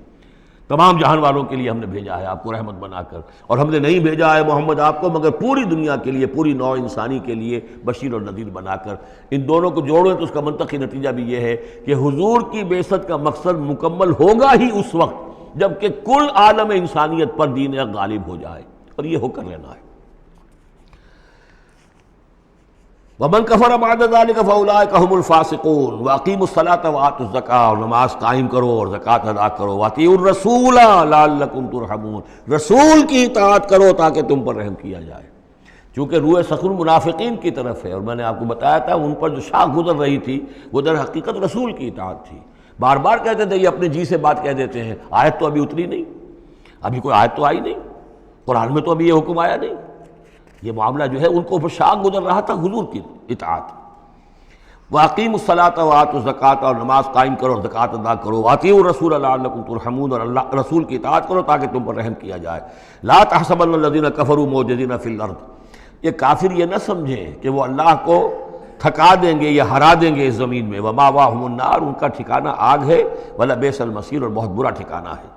تمام جہان والوں کے لیے ہم نے بھیجا ہے آپ کو رحمت بنا کر، اور ہم نے نہیں بھیجا ہے محمد آپ کو مگر پوری دنیا کے لیے، پوری نوع انسانی کے لیے بشیر اور نذیر بنا کر۔ ان دونوں کو جوڑیں تو اس کا منطقی نتیجہ بھی یہ ہے کہ حضور کی بعثت کا مقصد مکمل ہوگا ہی اس وقت جبکہ کل عالم انسانیت پر دین حق غالب ہو جائے، اور یہ ہو کر لینا ہے۔ وَمَنْ كَفَرَ بَعْدَ ذَلِكَ فَأُولَٰئِكَ هُمُ الْفَاسِقُونَ وَأَقِیمُوا الصَّلَاةَ وَآتُوا الزَّکَاةَ، اور نماز قائم کرو اور زکوٰۃ ادا کرو، وَأَطِیعُوا الرَّسُولَ لَعَلَّکُمْ تُرْحَمُونَ، رسول کی اطاعت کرو تاکہ تم پر رحم کیا جائے۔ چونکہ روح سخن منافقین کی طرف ہے، اور میں نے آپ کو بتایا تھا ان پر جو شاخ گزر رہی تھی وہ در حقیقت رسول کی اطاعت تھی۔ بار بار کہتے تھے یہ اپنے جی سے بات کہہ دیتے ہیں، آیت تو ابھی اتری نہیں، ابھی کوئی آیت تو آئی نہیں، قرآن میں تو ابھی یہ حکم آیا نہیں، یہ معاملہ جو ہے ان کو شاق گزر رہا تھا حضور کی اطاعت۔ وَأَقِیمُوا الصَّلَاةَ وَآتُوا الزَّکَاةَ، اور نماز قائم کرو اور زکوٰۃ ادا کرو، وَأَطِیعُوا الرَّسُولَ لَعَلَّکُمْ تُرْحَمُونَ، اور اللہ رسول کی اطاعت کرو تاکہ تم پر رحم کیا جائے۔ لَا تَحْسَبَنَّ الَّذِينَ كَفَرُوا مُعْجِزِينَ فِي الْأَرْضِ، یہ کافر یہ نہ سمجھیں کہ وہ اللہ کو تھکا دیں گے یا ہرا دیں گے اس زمین میں، وَمَأْوَاهُمُ النَّارُ، ان کا ٹھکانہ آگ ہے، وَلَبِئْسَ الْمَصِيرُ، اور بہت برا ٹھکانہ ہے۔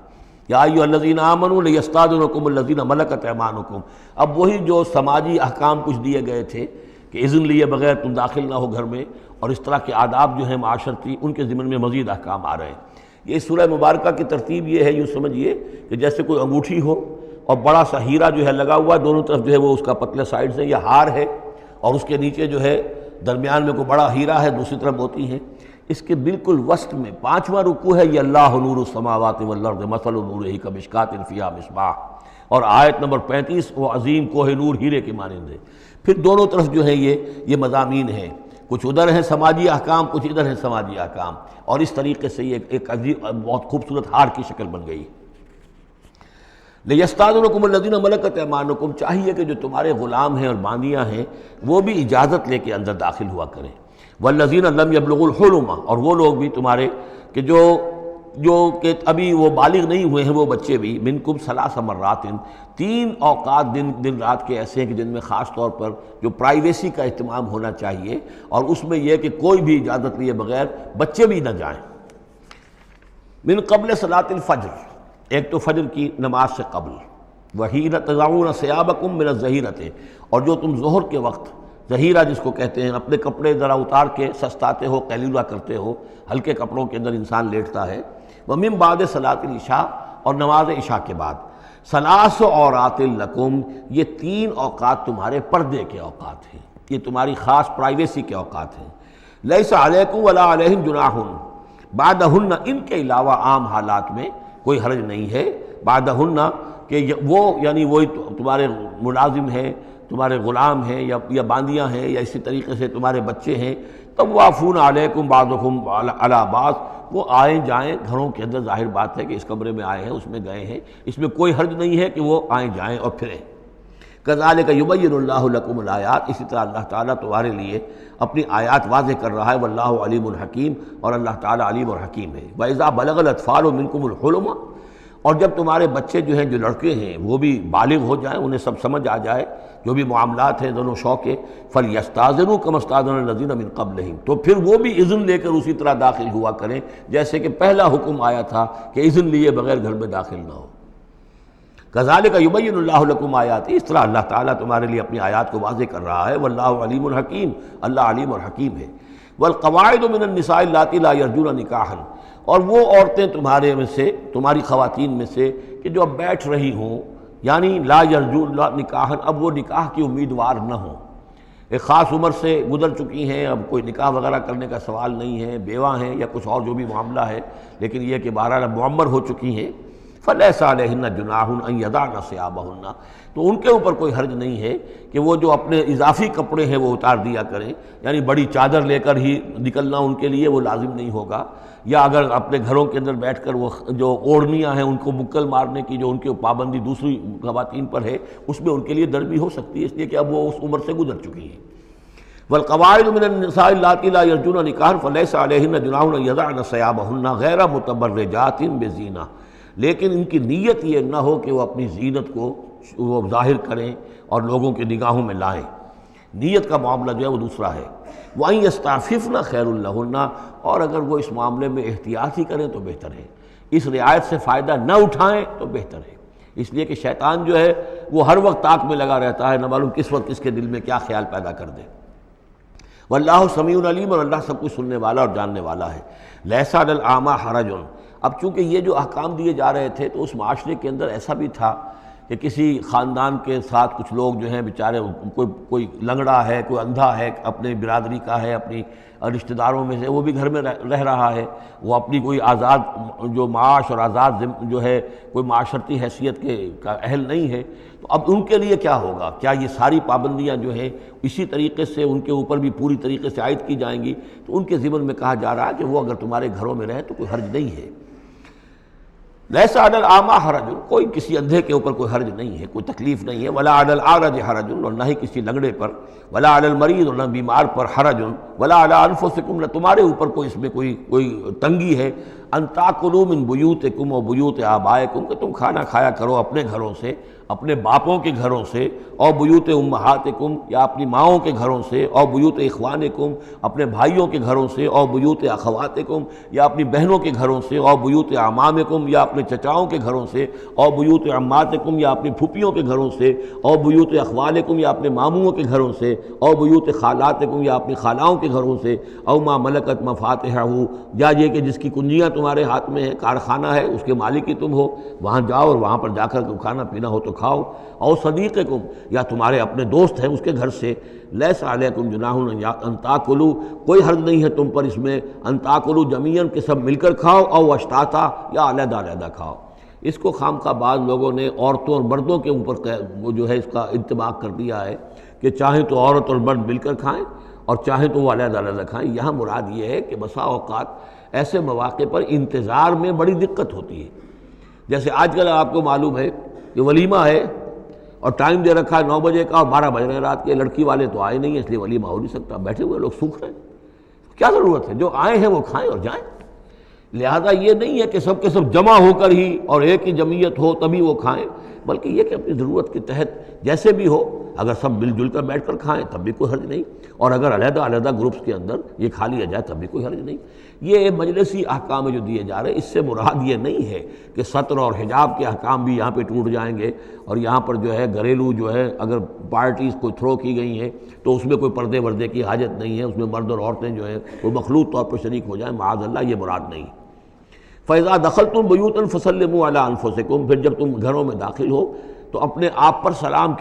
یا ایھا الذین آمنوا لیستأذنکم الذین ملکت ایمانکم، اب وہی جو سماجی احکام کچھ دیے گئے تھے کہ اذن لیے بغیر تم داخل نہ ہو گھر میں، اور اس طرح کے آداب جو ہیں معاشرتی ان کے ضمن میں مزید احکام آ رہے ہیں۔ یہ سورہ مبارکہ کی ترتیب یہ ہے، یوں سمجھیے کہ جیسے کوئی انگوٹھی ہو اور بڑا سا ہیرا جو ہے لگا ہوا ہے، دونوں طرف جو ہے وہ اس کا پتلے سائڈ سے یہ ہار ہے، اور اس کے نیچے جو ہے درمیان میں کوئی بڑا ہیرا ہے، دوسری طرف موتی ہے۔ اس کے بالکل وسط میں 5واں رکوع ہے، یہ اللہ نور السماوات والارض مثل نورہ کمشکاۃ فیہا مصباح، اور آیت نمبر 35 وہ عظیم کوہ نور ہیرے کے مانند ہے۔ پھر دونوں طرف جو ہے یہ مضامین ہیں، کچھ ادھر ہیں سماجی احکام، کچھ ادھر ہیں سماجی احکام، اور اس طریقے سے یہ ایک عظیم بہت خوبصورت ہار کی شکل بن گئی۔ لیستأذنکم الذین ملکت ایمانکم، چاہیے کہ جو تمہارے غلام ہیں اور باندیاں ہیں وہ بھی اجازت لے کے اندر داخل ہوا کریں۔ والذین لم یبلغوا الحلم، اور وہ لوگ بھی تمہارے کہ جو کہ ابھی وہ بالغ نہیں ہوئے ہیں وہ بچے بھی، منکم 3 مرات، 3 اوقات دن رات کے ایسے ہیں کہ جن میں خاص طور پر جو پرائیویسی کا اہتمام ہونا چاہیے، اور اس میں یہ کہ کوئی بھی اجازت لیے بغیر بچے بھی نہ جائیں۔ من قبل صلاۃ الفجر، ایک تو فجر کی نماز سے قبل، وحین تضعون ثیابکم من الظہیرۃ، اور جو تم ظہر کے وقت ظہیرہ جس کو کہتے ہیں، اپنے کپڑے ذرا اتار کے سستاتے ہو، قیلولہ کرتے ہو، ہلکے کپڑوں کے اندر انسان لیٹتا ہے۔ ومن بعد صلاۃ العشاء، اور نماز عشاء کے بعد۔ 3 عورات لکم، یہ 3 اوقات تمہارے پردے کے اوقات ہیں، یہ تمہاری خاص پرائیویسی کے اوقات ہیں۔ لیس علیکم ولا علیہم جناح بعدہن، ان کے علاوہ عام حالات میں کوئی حرج نہیں ہے، بعدہن کہ وہ یعنی وہی تمہارے ملازم ہیں، تمہارے غلام ہیں یا باندیاں ہیں، یا اسی طریقے سے تمہارے بچے ہیں، طوافون علیکم بعضکم علی بعض، وہ آئیں جائیں گھروں کے اندر، ظاہر بات ہے کہ اس کمرے میں آئے ہیں، اس میں گئے ہیں، اس میں کوئی حرج نہیں ہے کہ وہ آئیں جائیں اور پھریں۔ کذالک یبین اللہ لکم الآیات، اسی طرح اللہ تعالیٰ تمہارے لیے اپنی آیات واضح کر رہا ہے، واللہ علیم حکیم، اور اللہ تعالیٰ علیم اور حکیم ہے۔ وَإِذَا بَلَغَ الْأَطْفَالُ مِنْكُمُ الْحُلُمَ، اور جب تمہارے بچے جو ہیں جو لڑکے ہیں وہ بھی بالغ ہو جائیں، انہیں سب سمجھ آ جائے جو بھی معاملات ہیں دونوں شوق کے، فَلْيَسْتَأْذِنُوا كَمَا اسْتَأْذَنَ الَّذِينَ مِنْ قَبْلِهِمْ، تو پھر وہ بھی اذن لے کر اسی طرح داخل ہوا کریں جیسے کہ پہلا حکم آیا تھا کہ اذن لیے بغیر گھر میں داخل نہ ہو۔ کذالک یبین اللہ لکم آیاتہ، اس طرح اللہ تعالیٰ تمہارے لیے اپنی آیات کو واضح کر رہا ہے، واللہ علیم حکیم، اللہ علیم اور حکیم ہے۔ والقواعد من النساء اللاتی لا یرجون نکاحا، اور وہ عورتیں تمہارے میں سے، تمہاری خواتین میں سے کہ جو اب بیٹھ رہی ہوں، یعنی لا یرجون نکاحا، اب وہ نکاح کی امیدوار نہ ہوں، ایک خاص عمر سے گزر چکی ہیں، اب کوئی نکاح وغیرہ کرنے کا سوال نہیں ہے، بیوہ ہیں یا کچھ اور جو بھی معاملہ ہے، لیکن یہ کہ بہرحال اب معمر ہو چکی ہیں۔ فلیس علیہن جناح ان یضعن ثیابہن، تو ان کے اوپر کوئی حرج نہیں ہے کہ وہ جو اپنے اضافی کپڑے ہیں وہ اتار دیا کریں، یعنی بڑی چادر لے کر ہی نکلنا ان کے لیے وہ لازم نہیں ہوگا، یا اگر اپنے گھروں کے اندر بیٹھ کر وہ جو اوڑھنیاں ہیں ان کو بکل مارنے کی جو ان کی پابندی دوسری خواتین پر ہے اس میں ان کے لیے درد بھی ہو سکتی ہے، اس لیے کہ اب وہ اس عمر سے گزر چکی ہیں۔ والقواعد من النساء اللاتي لا يرجون نکاحا فليس عليهن جناح ان يضعن ثيابهن غیر متبرجات بزینہ، لیکن ان کی نیت یہ نہ ہو کہ وہ اپنی زینت کو وہ ظاہر کریں اور لوگوں کی نگاہوں میں لائیں، نیت کا معاملہ جو ہے وہ دوسرا ہے۔ وَأَن يَسْتَعْفِفْنَ خَيْرٌ لَهُنَّ، اور اگر وہ اس معاملے میں احتیاط ہی کریں تو بہتر ہے، اس رعایت سے فائدہ نہ اٹھائیں تو بہتر ہے، اس لیے کہ شیطان جو ہے وہ ہر وقت طاق میں لگا رہتا ہے، نہ معلوم کس وقت کس کے دل میں کیا خیال پیدا کر دے۔ واللہ سمیع علیم، اور اللہ سب کچھ سننے والا اور جاننے والا ہے۔ لیس علی الاعمی حرج، اب چونکہ یہ جو احکام دیے جا رہے تھے تو اس معاشرے کے اندر ایسا بھی تھا کہ کسی خاندان کے ساتھ کچھ لوگ جو ہیں بیچارے، کوئی لنگڑا ہے، کوئی اندھا ہے، اپنے برادری کا ہے، اپنی رشتہ داروں میں سے، وہ بھی گھر میں رہ رہا ہے، وہ اپنی کوئی آزاد جو معاش اور آزاد جو ہے کوئی معاشرتی حیثیت کا اہل نہیں ہے، تو اب ان کے لیے کیا ہوگا؟ کیا یہ ساری پابندیاں جو ہیں اسی طریقے سے ان کے اوپر بھی پوری طریقے سے عائد کی جائیں گی؟ تو ان کے ضمن میں کہا جا رہا ہے کہ وہ اگر تمہارے گھروں میں رہیں تو کوئی حرج نہیں ہے۔ لیس علی الاعمی حرج، کوئی کسی اندھے کے اوپر کوئی حرج نہیں ہے، کوئی تکلیف نہیں ہے۔ ولا علی الاعرج حرج، اور نہ ہی کسی لنگڑے پر، ولا علی المریض، اور نہ بیمار پر حرج، ولا علی انفسکم، نہ تمہارے اوپر کوئی اس میں کوئی تنگی ہے، ان تاکلوا من بیوتکم و بیوت آبائکم، کہ تم کھانا کھایا کرو اپنے گھروں سے، اپنے باپوں کے گھروں سے، اور بیوت امہاتکم، یا اپنی ماؤں کے گھروں سے، اور بیوت اخوانکم، اپنے بھائیوں کے گھروں سے، اور بیوت اخواتکم، یا اپنی بہنوں کے گھروں سے، اور بیوت اعمامکم، یا اپنے چچاؤں کے گھروں سے، اور بیوت عماتکم، یا اپنی پھوپھیوں کے گھروں سے، اور بیوت اخوالکم، یا اپنے ماموں کے گھروں سے، اور بیوت خالاتکم، یا اپنی خالاؤں کے گھروں سے، او ما ملکت مفاتحہ، یا یہ کہ جس کی کنجیاں تمہارے ہاتھ میں ہے، کارخانہ ہے، اس کے مالک ہی تم ہو، وہاں جاؤ اور وہاں پر جا کر تم کھانا پینا ہو تو کھاؤ، اور صدیقکم، یا تمہارے اپنے دوست ہیں اس کے گھر سے، لیس علیکم جناح ان تاکلوا، کوئی حرج نہیں ہے تم پر اس میں، ان تاکلوا جمیعا، کہ سب مل کر کھاؤ، او اشتاتا، یا علیحدہ علیحدہ کھاؤ۔ اس کو خواہ بعض لوگوں نے عورتوں اور مردوں کے اوپر وہ جو ہے اس کا انطباق کر دیا ہے کہ چاہیں تو عورت اور مرد مل کر کھائیں اور چاہیں تو وہ علیحدہ علیحدہ کھائیں۔ یہاں مراد یہ ہے کہ بسا اوقات ایسے مواقع پر انتظار میں بڑی دقت ہوتی ہے، جیسے آج کل آپ کو معلوم ہے کہ ولیمہ ہے اور ٹائم دے رکھا ہے 9 بجے کا اور 12 بج رہے ہیں رات کے، لڑکی والے تو آئے نہیں ہیں اس لیے ولیمہ ہو نہیں سکتا، بیٹھے ہوئے لوگ سوکھ رہے ہیں، کیا ضرورت ہے؟ جو آئے ہیں وہ کھائیں اور جائیں۔ لہذا یہ نہیں ہے کہ سب کے سب جمع ہو کر ہی اور ایک ہی جمعیت ہو تبھی وہ کھائیں، بلکہ یہ کہ اپنی ضرورت کے تحت جیسے بھی ہو، اگر سب مل جل کر بیٹھ کر کھائیں تب بھی کوئی حرج نہیں، اور اگر علیحدہ علیحدہ گروپس کے اندر یہ کھا لیا جائے تب بھی کوئی حرج نہیں۔ یہ مجلسی احکام جو دیے جا رہے ہیں اس سے مراد یہ نہیں ہے کہ سطر اور حجاب کے احکام بھی یہاں پہ ٹوٹ جائیں گے، اور یہاں پر جو ہے گھریلو جو ہے اگر پارٹیز کوئی تھرو کی گئی ہیں تو اس میں کوئی پردے وردے کی حاجت نہیں ہے، اس میں مرد اور عورتیں جو ہیں وہ مخلوط طور پر شریک ہو جائیں، معاذ اللہ، یہ مراد نہیں۔ فَإِذَا دَخَلْتُمْ بُيُوتًا فَسَلِّمُوا عَلَىٰ أَنفُسِكُمْ، پھر جب تم گھروں میں داخل ہو تو اپنے آپ پر سلام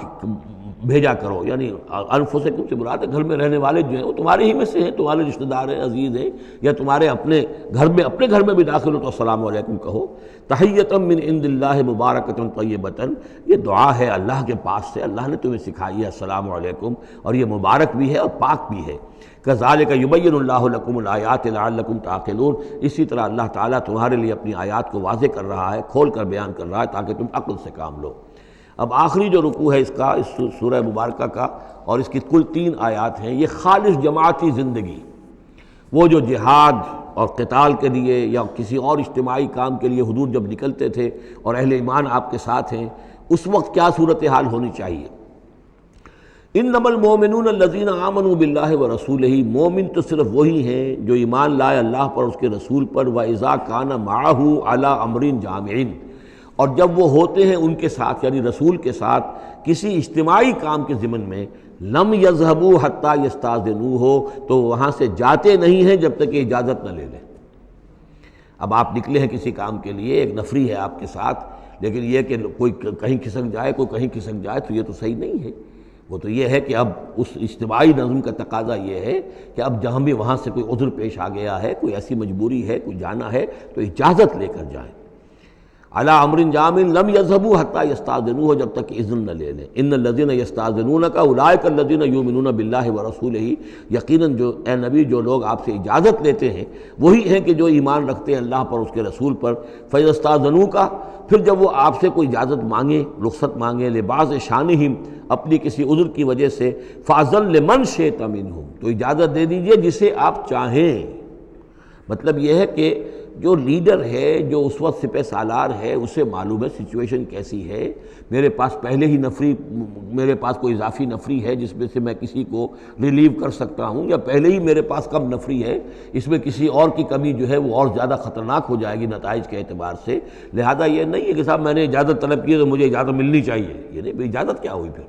بھیجا کرو، یعنی انفسکم سے مراد ہے گھر میں رہنے والے جو ہیں وہ تمہارے ہی میں سے ہیں، تمہارے رشتہ دار ہیں، عزیز ہیں، یا تمہارے اپنے گھر میں بھی داخل ہو تو السلام علیکم کہو۔ تحیۃ من عند اللہ مبارکۃ طیبۃ، یہ دعا ہے اللہ کے پاس سے، اللہ نے تمہیں سکھائی ہے السلام علیکم، اور یہ مبارک بھی ہے اور پاک بھی ہے۔ کذالک یبین اللہ لکم الآیات لعلکم تعقلون، اسی طرح اللہ تعالیٰ تمہارے لیے اپنی آیات کو واضح کر رہا ہے، کھول کر بیان کر رہا ہے تاکہ تم عقل سے کام لو۔ اب آخری جو رکوع ہے اس کا، اس سورہ مبارکہ کا، اور اس کی کل 3 آیات ہیں، یہ خالص جماعتی زندگی، وہ جو جہاد اور قتال کے لیے یا کسی اور اجتماعی کام کے لیے حضور جب نکلتے تھے اور اہل ایمان آپ کے ساتھ ہیں، اس وقت کیا صورتحال ہونی چاہیے۔ انما المؤمنون الذین آمنوا باللہ ورسولہ، مومن تو صرف وہی ہیں جو ایمان لائے اللہ پر، اس کے رسول پر، وَإِذَا كَانَ مَعَهُ عَلَىٰ أَمْرٍ جَامِعٍ، اور جب وہ ہوتے ہیں ان کے ساتھ یعنی رسول کے ساتھ کسی اجتماعی کام کے ضمن میں، لم یذهبوا حتیٰ یستأذنوہ، تو وہاں سے جاتے نہیں ہیں جب تک کہ اجازت نہ لے لیں۔ اب آپ نکلے ہیں کسی کام کے لیے، ایک نفری ہے آپ کے ساتھ، لیکن یہ کہ کوئی کہیں کھسک جائے کوئی کہیں کھسک جائے تو یہ تو صحیح نہیں ہے۔ وہ تو یہ ہے کہ اب اس اجتماعی نظم کا تقاضا یہ ہے کہ اب جہاں بھی وہاں سے کوئی عذر پیش آ گیا ہے، کوئی ایسی مجبوری ہے، کوئی جانا ہے تو اجازت لے کر جائیں۔ علی امر جامع لم یذهبوا حتی یستاذنوه، جب تک کہ اذن نہ لے لیں۔ ان الذین یستاذنونک اولئک الذین یؤمنون باللہ ورسولہ، یقیناً جو اے نبی جو لوگ آپ سے اجازت لیتے ہیں وہی ہیں کہ جو ایمان رکھتے ہیں اللہ پر، اس کے رسول پر۔ فیستاذنوک، پھر جب وہ آپ سے کوئی اجازت مانگیں، رخصت مانگیں، لبعض شانہم، اپنی کسی عذر کی وجہ سے، فاذن لمن شئت منہم، تو اجازت دے دیجئے جسے آپ چاہیں۔ مطلب یہ ہے کہ جو لیڈر ہے، جو اس وقت سپہ سالار ہے، اسے معلوم ہے سچویشن کیسی ہے، میرے پاس پہلے ہی نفری، میرے پاس کوئی اضافی نفری ہے جس میں سے میں کسی کو ریلیو کر سکتا ہوں، یا پہلے ہی میرے پاس کم نفری ہے، اس میں کسی اور کی کمی جو ہے وہ اور زیادہ خطرناک ہو جائے گی نتائج کے اعتبار سے۔ لہذا یہ نہیں ہے کہ صاحب میں نے اجازت طلب کی ہے تو مجھے اجازت ملنی چاہیے، یہ نہیں، اجازت کیا ہوئی پھر؟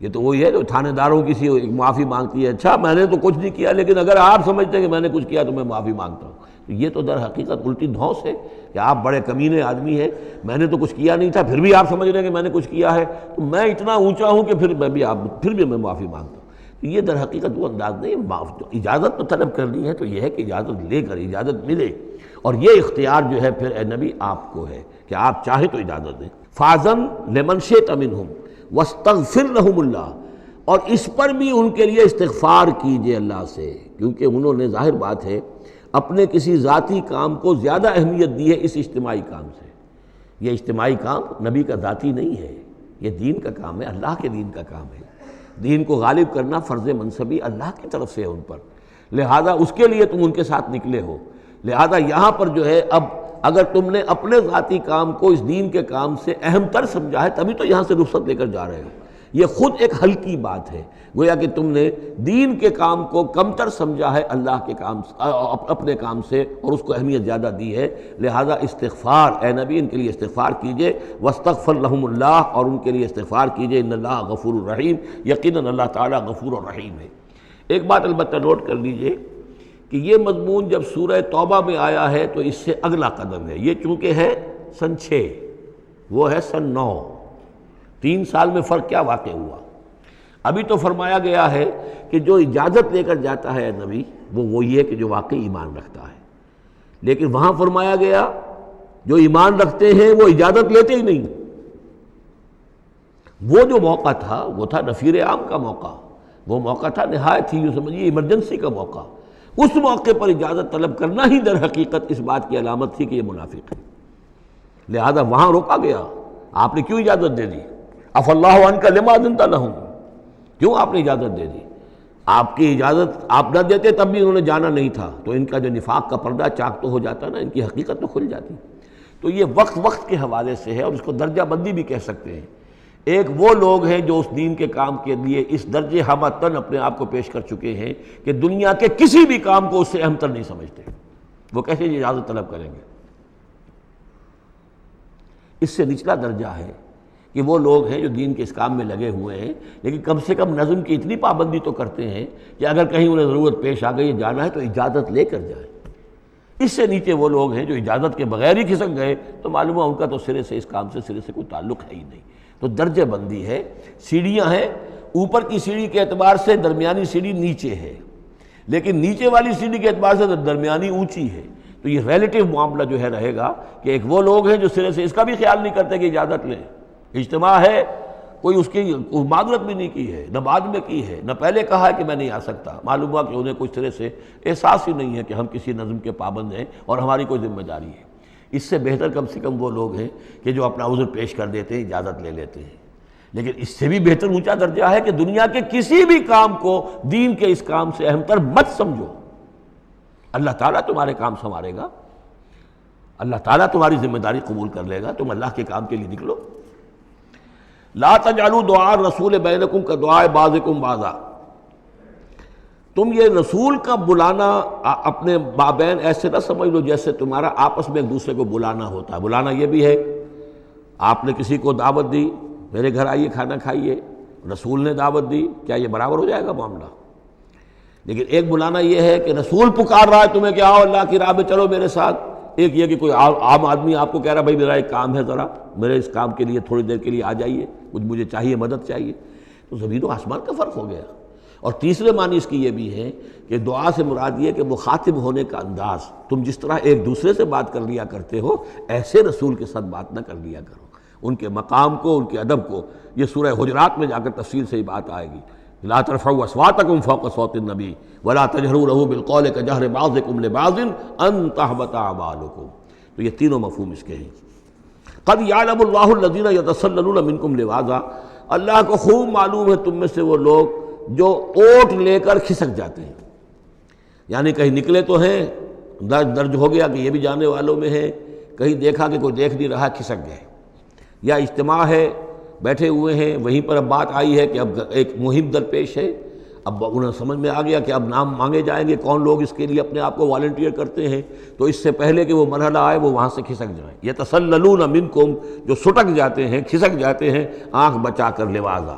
یہ تو وہی ہے جو تھانے داروں کسی معافی مانگتی ہے، اچھا میں نے تو کچھ نہیں کیا لیکن اگر آپ سمجھتے ہیں کہ میں نے کچھ کیا تو میں معافی مانگتا ہوں۔ تو یہ تو در حقیقت الٹی دھونس ہے کہ آپ بڑے کمینے آدمی ہیں، میں نے تو کچھ کیا نہیں تھا پھر بھی آپ سمجھ رہے ہیں کہ میں نے کچھ کیا ہے، تو میں اتنا اونچا ہوں کہ پھر میں معافی مانگتا ہوں۔ تو یہ در حقیقت وہ انداز نہیں ہے۔ اجازت تو طلب کرنی ہے تو یہ ہے کہ اجازت لے کر اجازت ملے، اور یہ اختیار جو ہے پھر اے نبی آپ کو ہے کہ آپ چاہیں تو اجازت دیں۔ فاذن لمن شئت منہم واستغفر لہم اللہ، اور اس پر بھی ان کے لیے استغفار کیجئے اللہ سے، کیونکہ انہوں نے ظاہر بات ہے اپنے کسی ذاتی کام کو زیادہ اہمیت دی ہے اس اجتماعی کام سے۔ یہ اجتماعی کام نبی کا ذاتی نہیں ہے، یہ دین کا کام ہے، اللہ کے دین کا کام ہے۔ دین کو غالب کرنا فرض منصبی اللہ کی طرف سے ہے ان پر، لہذا اس کے لیے تم ان کے ساتھ نکلے ہو۔ لہذا یہاں پر جو ہے اب اگر تم نے اپنے ذاتی کام کو اس دین کے کام سے اہم تر سمجھا ہے تبھی تو یہاں سے رخصت لے کر جا رہے ہو۔ یہ خود ایک ہلکی بات ہے، گویا کہ تم نے دین کے کام کو کمتر سمجھا ہے اللہ کے کام اپنے کام سے، اور اس کو اہمیت زیادہ دی ہے۔ لہذا استغفار، اے نبی ان کے لیے استغفار کیجئے، واستغفر لہم اللہ، اور ان کے لیے استغفار کیجئے، ان اللہ غفور الرحیم، یقیناً اللہ تعالیٰ غفور الرحیم ہے۔ ایک بات البتہ نوٹ کر لیجئے کہ یہ مضمون جب سورہ توبہ میں آیا ہے تو اس سے اگلا قدم ہے، یہ چونکہ ہے سن 6، وہ ہے سن 9، 3 سال میں فرق کیا واقع ہوا؟ ابھی تو فرمایا گیا ہے کہ جو اجازت لے کر جاتا ہے نبی وہ وہی ہے کہ جو واقعی ایمان رکھتا ہے، لیکن وہاں فرمایا گیا جو ایمان رکھتے ہیں وہ اجازت لیتے ہی نہیں۔ وہ جو موقع تھا وہ تھا نفیر عام کا موقع، وہ موقع تھا نہایت ہی یوں سمجھیے ایمرجنسی کا موقع، اس موقع پر اجازت طلب کرنا ہی در حقیقت اس بات کی علامت تھی کہ یہ منافق ہے، لہذا وہاں روکا گیا۔ آپ نے کیوں اجازت دے دی؟ عفی اللہ عنک لما اذنت لہم، کیوں آپ نے اجازت دے دی؟ آپ کی اجازت آپ نہ دیتے تب بھی انہوں نے جانا نہیں تھا، تو ان کا جو نفاق کا پردہ چاک تو ہو جاتا نا، ان کی حقیقت تو کھل جاتی۔ تو یہ وقت کے حوالے سے ہے، اور اس کو درجہ بندی بھی کہہ سکتے ہیں۔ ایک وہ لوگ ہیں جو اس دین کے کام کے لیے اس درجے ہمتن اپنے آپ کو پیش کر چکے ہیں کہ دنیا کے کسی بھی کام کو اس سے اہم تر نہیں سمجھتے، وہ کیسے اجازت طلب کریں گے؟ اس سے نچلا درجہ ہے کہ وہ لوگ ہیں جو دین کے اس کام میں لگے ہوئے ہیں، لیکن کم سے کم نظم کی اتنی پابندی تو کرتے ہیں کہ اگر کہیں انہیں ضرورت پیش آ گئی جانا ہے تو اجازت لے کر جائیں۔ اس سے نیچے وہ لوگ ہیں جو اجازت کے بغیر ہی کھسک گئے تو معلوم ہے ان کا تو سرے سے اس کام سے سرے سے کوئی تعلق ہے ہی نہیں۔ تو درجہ بندی ہے، سیڑھیاں ہیں، اوپر کی سیڑھی کے اعتبار سے درمیانی سیڑھی نیچے ہے، لیکن نیچے والی سیڑھی کے اعتبار سے درمیانی اونچی ہے۔ تو یہ ریلیٹیو معاملہ جو ہے رہے گا کہ ایک وہ لوگ ہیں جو سرے سے اس کا بھی خیال نہیں کرتے کہ اجازت لیں، اجتماع ہے، کوئی اس کی معذرت بھی نہیں کی ہے، نہ بعد میں کی ہے، نہ پہلے کہا ہے کہ میں نہیں آ سکتا، معلوم ہوا کہ انہیں کچھ طرح سے احساس ہی نہیں ہے کہ ہم کسی نظم کے پابند ہیں اور ہماری کوئی ذمہ داری ہے۔ اس سے بہتر کم سے کم وہ لوگ ہیں کہ جو اپنا عذر پیش کر دیتے ہیں، اجازت لے لیتے ہیں۔ لیکن اس سے بھی بہتر اونچا درجہ ہے کہ دنیا کے کسی بھی کام کو دین کے اس کام سے اہم تر مت سمجھو، اللہ تعالیٰ تمہارے کام سنوارے گا، اللہ تعالیٰ تمہاری ذمہ داری قبول کر لے گا، تم اللہ کے کام کے لیے نکلو۔ لا تجعلوا دعاء الرسول بینکم کدعاء بعضکم بعضا، تم یہ رسول کا بلانا اپنے مابین ایسے نہ سمجھ لو جیسے تمہارا آپس میں ایک دوسرے کو بلانا ہوتا ہے۔ بلانا یہ بھی ہے، آپ نے کسی کو دعوت دی، میرے گھر آئیے کھانا کھائیے، رسول نے دعوت دی، کیا یہ برابر ہو جائے گا معاملہ؟ لیکن ایک بلانا یہ ہے کہ رسول پکار رہا ہے تمہیں کہ آؤ اللہ کی راہ میں چلو میرے ساتھ، ایک یہ کہ کوئی عام آدمی آپ کو کہہ رہا بھائی میرا ایک کام ہے، ذرا میرے اس کام کے لیے تھوڑی دیر کے لیے آ جائیے، کچھ مجھے چاہیے، مدد چاہیے۔ تو زمین و آسمان کا فرق ہو گیا۔ اور تیسرے معنی اس کی یہ بھی ہے کہ دعا سے مراد یہ کہ مخاطب ہونے کا انداز، تم جس طرح ایک دوسرے سے بات کر لیا کرتے ہو ایسے رسول کے ساتھ بات نہ کر لیا کرو، ان کے مقام کو، ان کے ادب کو۔ یہ سورہ حجرات میں جا کر تفصیل سے ہی بات آئے گی، لا ترفعوا اصواتکم فوق صوت النبی ولا تجہروا لہ بالقول کجہر بعضکم لبعض ان تحبط اعمالکم۔ تو یہ تینوں مفہوم اس کے ہیں۔ قد یعلم اللہ الذین یتسللون منکم لواذا، اللہ کو خوب معلوم ہے تم میں سے وہ لوگ جو اوٹ لے کر کھسک جاتے ہیں، یعنی کہیں نکلے تو ہیں، درج ہو گیا کہ یہ بھی جانے والوں میں ہے، کہیں دیکھا کہ کوئی دیکھ نہیں رہا کھسک گئے، یا اجتماع ہے بیٹھے ہوئے ہیں وہیں پر اب بات آئی ہے کہ اب ایک مہم درپیش ہے، اب انہیں سمجھ میں آ گیا کہ اب نام مانگے جائیں گے، کون لوگ اس کے لیے اپنے آپ کو والنٹیئر کرتے ہیں، تو اس سے پہلے کہ وہ مرحلہ آئے وہ وہاں سے کھسک جائیں۔ یتسللون منکم، جو سٹک جاتے ہیں، کھسک جاتے ہیں آنکھ بچا کر لواذا۔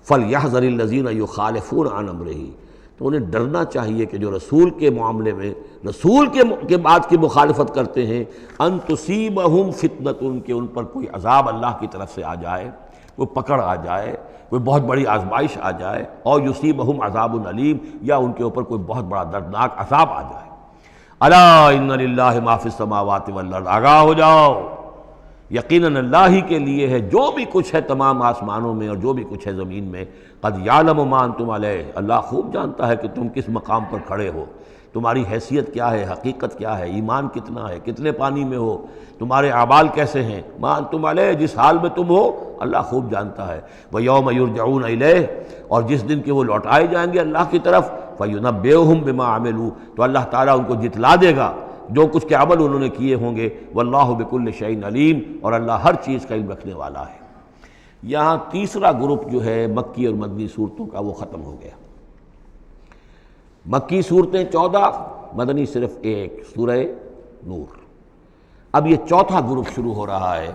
فَلْيَحْذَرِ الَّذِينَ يُخَالِفُونَ عَنْ أَمْرِهِ، تو انہیں ڈرنا چاہیے کہ جو رسول کے معاملے میں رسول کے بات کی مخالفت کرتے ہیں، ان تصیبہم فتنۃ، کہ ان پر کوئی عذاب اللہ کی طرف سے آ جائے، کوئی پکڑ آ جائے، کوئی بہت بڑی آزمائش آ جائے، اور یصیبہم عذاب علیم، یا ان کے اوپر کوئی بہت بڑا دردناک عذاب آ جائے۔ الا ان للہ ما فی السماوات والارض، آگاہ ہو جاؤ، یقیناً اللہ ہی کے لیے ہے جو بھی کچھ ہے تمام آسمانوں میں اور جو بھی کچھ ہے زمین میں۔ قد یعلم ما انتم علیہ، اللہ خوب جانتا ہے کہ تم کس مقام پر کھڑے ہو، تمہاری حیثیت کیا ہے، حقیقت کیا ہے، ایمان کتنا ہے، کتنے پانی میں ہو، تمہارے اعمال کیسے ہیں، ما انتم علیہ، جس حال میں تم ہو اللہ خوب جانتا ہے۔ وَيَوْمَ يُرْجَعُونَ إِلَيْهِ، اور جس دن کہ وہ لوٹائے جائیں گے اللہ کی طرف، فَيُنَبِّئُهُم بِمَا عَمِلُوا، تو اللہ تعالیٰ ان کو جتلا دے گا جو کچھ کے عمل انہوں نے کیے ہوں گے۔ واللہ بکل شیء علیم، اور اللہ ہر چیز کا علم رکھنے والا ہے۔ یہاں تیسرا گروپ جو ہے مکی اور مدنی صورتوں کا وہ ختم ہو گیا۔ مکی صورتیں 14، مدنی صرف ایک، سورہ نور۔ اب یہ چوتھا گروپ شروع ہو رہا ہے،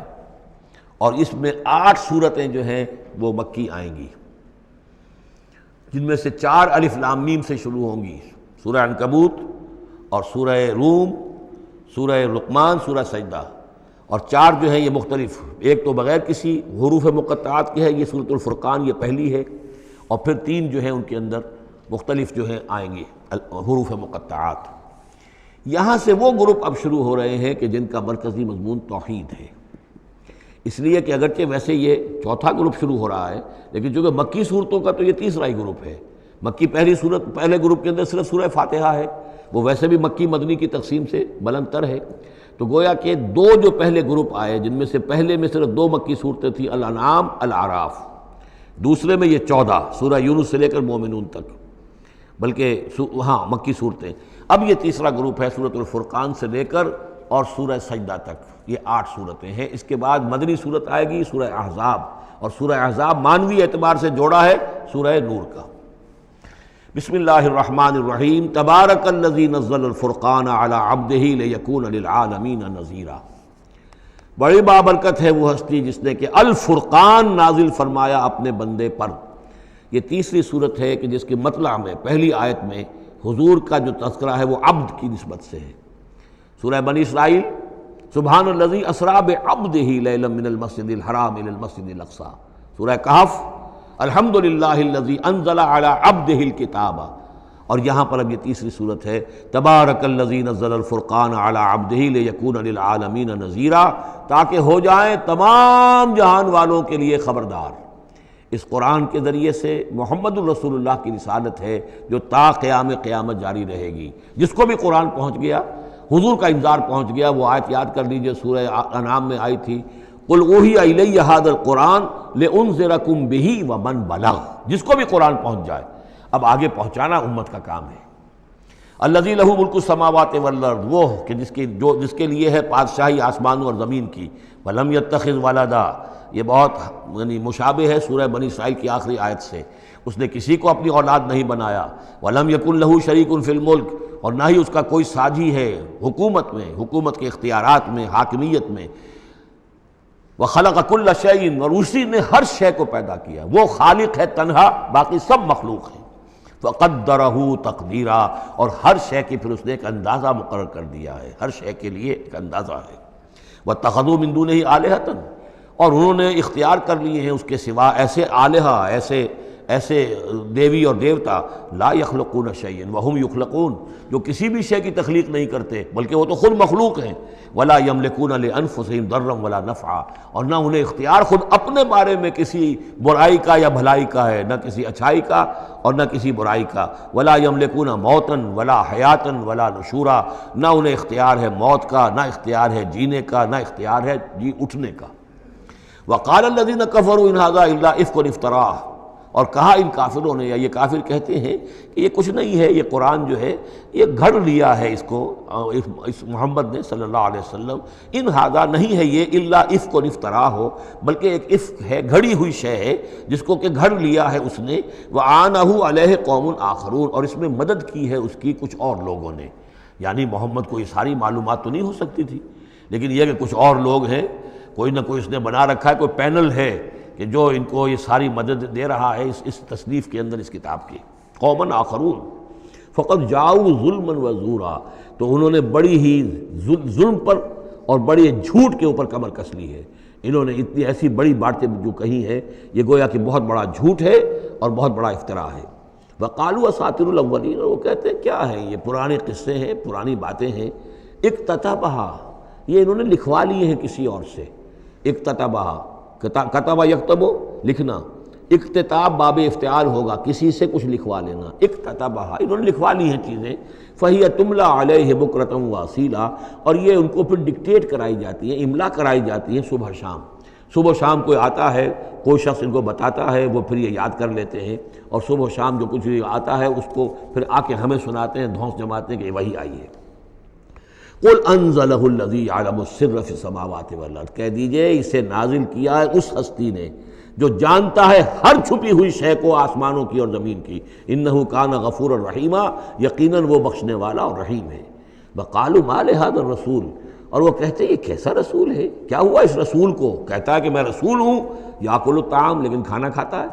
اور اس میں 8 صورتیں جو ہیں وہ مکی آئیں گی، جن میں سے 4 الف لام میم سے شروع ہوں گی، سورہ عنکبوت اور سورہ روم، سورہ لقمان، سورہ سجدہ، اور 4 جو ہیں یہ مختلف، ایک تو بغیر کسی حروف مقطعات کی ہے، یہ سورۃ الفرقان، یہ پہلی ہے، اور پھر 3 جو ہیں ان کے اندر مختلف جو ہیں آئیں گے حروف مقطعات۔ یہاں سے وہ گروپ اب شروع ہو رہے ہیں کہ جن کا مرکزی مضمون توحید ہے، اس لیے کہ اگرچہ ویسے یہ چوتھا گروپ شروع ہو رہا ہے، لیکن چونکہ مکی صورتوں کا تو یہ تیسرا ہی گروپ ہے۔ مکی پہلے گروپ کے اندر صرف سورہ فاتحہ ہے، وہ ویسے بھی مکی مدنی کی تقسیم سے بلند تر ہے، تو گویا کہ 2 جو پہلے گروپ آئے، جن میں سے پہلے میں صرف 2 مکی صورتیں تھیں، الانعام، الاعراف، دوسرے میں یہ 14 سورہ یونس سے لے کر مومنون تک، بلکہ ہاں مکی صورتیں۔ اب یہ تیسرا گروپ ہے سورۃ الفرقان سے لے کر اور سورہ سجدہ تک، یہ 8 صورتیں ہیں۔ اس کے بعد مدنی صورت آئے گی سورہ احزاب، اور سورہ احزاب مانوی اعتبار سے جوڑا ہے سورہ نور کا۔ بسم اللہ الرحمن الرحیم، تبارک الذی نزل الفرقان علی عبدہ لیکون للعالمین نذیرا، بڑی بابرکت ہے وہ ہستی جس نے کہ الفرقان نازل فرمایا اپنے بندے پر۔ یہ تیسری صورت ہے کہ جس کی مطلع میں پہلی آیت میں حضور کا جو تذکرہ ہے وہ عبد کی نسبت سے ہے۔ سورہ بنی اسرائیل، سبحان الذی اسریٰ بعبدہ لیلا من المسجد الحرام الی المسجد الاقصی۔ سورہ کہف، الحمد للہ الذی انزل علی عبدہ الکتاب، اور یہاں پر اب یہ تیسری صورت ہے تبارک الذی نزل الفرقان علی عبدہ لیکون للعالمین نذیرا، تاکہ ہو جائیں تمام جہان والوں کے لیے خبردار۔ اس قرآن کے ذریعے سے محمد الرسول اللہ کی رسالت ہے جو تا قیامت جاری رہے گی۔ جس کو بھی قرآن پہنچ گیا، حضور کا انذار پہنچ گیا، وہ آیت یاد کر لیجئے سورہ انعام میں آئی تھی، قل اوحی الی ھذا القرآن لانذرکم بہ ومن بلغ، جس کو بھی قرآن پہنچ جائے، اب آگے پہنچانا امت کا کام ہے۔ الذی لہ ملک السماوات والارض، وہ کہ جس کے لیے ہے بادشاہی آسمانوں اور زمین کی، ولم یتخذ ولدا، یہ بہت یعنی مشابہ ہے سورہ بنی اسرائیل کی آخری آیت سے، اس نے کسی کو اپنی اولاد نہیں بنایا، ولم یکن لہ شریک فی الملک، اور نہ ہی اس کا کوئی ساجی ہے حکومت میں، حکومت کے اختیارات میں، حاکمیت میں، وخلق کل شیء، اور اسی نے ہر شے کو پیدا کیا، وہ خالق ہے تنہا، باقی سب مخلوق ہیں، فقدرہ تقدیرا، اور ہر شے کی پھر اس نے ایک اندازہ مقرر کر دیا ہے، ہر شے کے لیے ایک اندازہ ہے۔ واتخذوا من دونہ آلہۃ، اور انہوں نے اختیار کر لیے ہیں اس کے سوا ایسے آلہہ، ایسے ایسے دیوی اور دیوتا لا یخلقون شیئا وہم یخلقون، جو کسی بھی شے کی تخلیق نہیں کرتے بلکہ وہ تو خود مخلوق ہیں، ولا یملکون لانفسہم ضرا ولا نفعا، اور نہ انہیں اختیار خود اپنے بارے میں کسی برائی کا یا بھلائی کا ہے، نہ کسی اچھائی کا اور نہ کسی برائی کا، ولا یملکون موتا ولا حیاتا ولا نشورا، نہ انہیں اختیار ہے موت کا، نہ اختیار ہے جینے کا، نہ اختیار ہے جی اٹھنے کا۔ وقال الذین کفروا ان ھذا الا افک افتراہ، اور کہا ان کافروں نے، یا یہ کافر کہتے ہیں کہ یہ کچھ نہیں ہے، یہ قرآن جو ہے یہ گھڑ لیا ہے اس کو اس محمد نے صلی اللہ علیہ وسلم، ان ھذا نہیں ہے یہ الا افک افتراہ ہو، بلکہ ایک افک ہے، گھڑی ہوئی شے ہے جس کو کہ گھڑ لیا ہے اس نے، وعانہ علیہ قوم آخرون، اور اس میں مدد کی ہے اس کی کچھ اور لوگوں نے۔ یعنی محمد کو یہ ساری معلومات تو نہیں ہو سکتی تھی، لیکن یہ کہ کچھ اور لوگ ہیں، کوئی نہ کوئی اس نے بنا رکھا ہے، کوئی پینل ہے کہ جو ان کو یہ ساری مدد دے رہا ہے اس تصنیف کے اندر اس کتاب کی۔ قومن آخرون فقط جاؤ ظلما و زورا، تو انہوں نے بڑی ہی ظلم پر اور بڑے جھوٹ کے اوپر کمر کس لی ہے، انہوں نے اتنی ایسی بڑی باتیں جو کہی ہیں، یہ گویا کہ بہت بڑا جھوٹ ہے اور بہت بڑا افتراء ہے۔ وقالوا اساطیر الاولین، وہ کہتے ہیں کیا ہیں یہ پرانے قصے ہیں، پرانی باتیں ہیں، اکتتبھا، یہ انہوں نے لکھوا لیے ہیں کسی اور سے۔ اکتتبھا، کتب یکتب لکھنا، اکتتاب باب افتعال ہوگا، کسی سے کچھ لکھوا لینا، اکتتبھا، انہوں نے لکھوا لی ہیں چیزیں، فہی تملا علیہ بکرۃ واصیلا، اور یہ ان کو پھر ڈکٹیٹ کرائی جاتی ہیں، املا کرائی جاتی ہیں صبح شام۔ صبح شام کوئی آتا ہے، کوئی شخص ان کو بتاتا ہے، وہ پھر یہ یاد کر لیتے ہیں، اور صبح شام جو کچھ آتا ہے اس کو پھر آ کے ہمیں سناتے ہیں، دھونس جماتے ہیں کہ وہی آئی ہے۔ قل انزلہ الذی یعلم السر فی السماوات والارض، کہہ دیجئے اسے نازل کیا ہے اس ہستی نے جو جانتا ہے ہر چھپی ہوئی شے کو آسمانوں کی اور زمین کی، انہ کان غفورا رحیما، یقیناً وہ بخشنے والا اور رحیم ہے۔ وقالوا ما لہذا الرسول، اور وہ کہتے ہیں یہ کیسا رسول ہے، کیا ہوا اس رسول کو، کہتا ہے کہ میں رسول ہوں، یاکل الطعام، لیکن کھانا کھاتا ہے،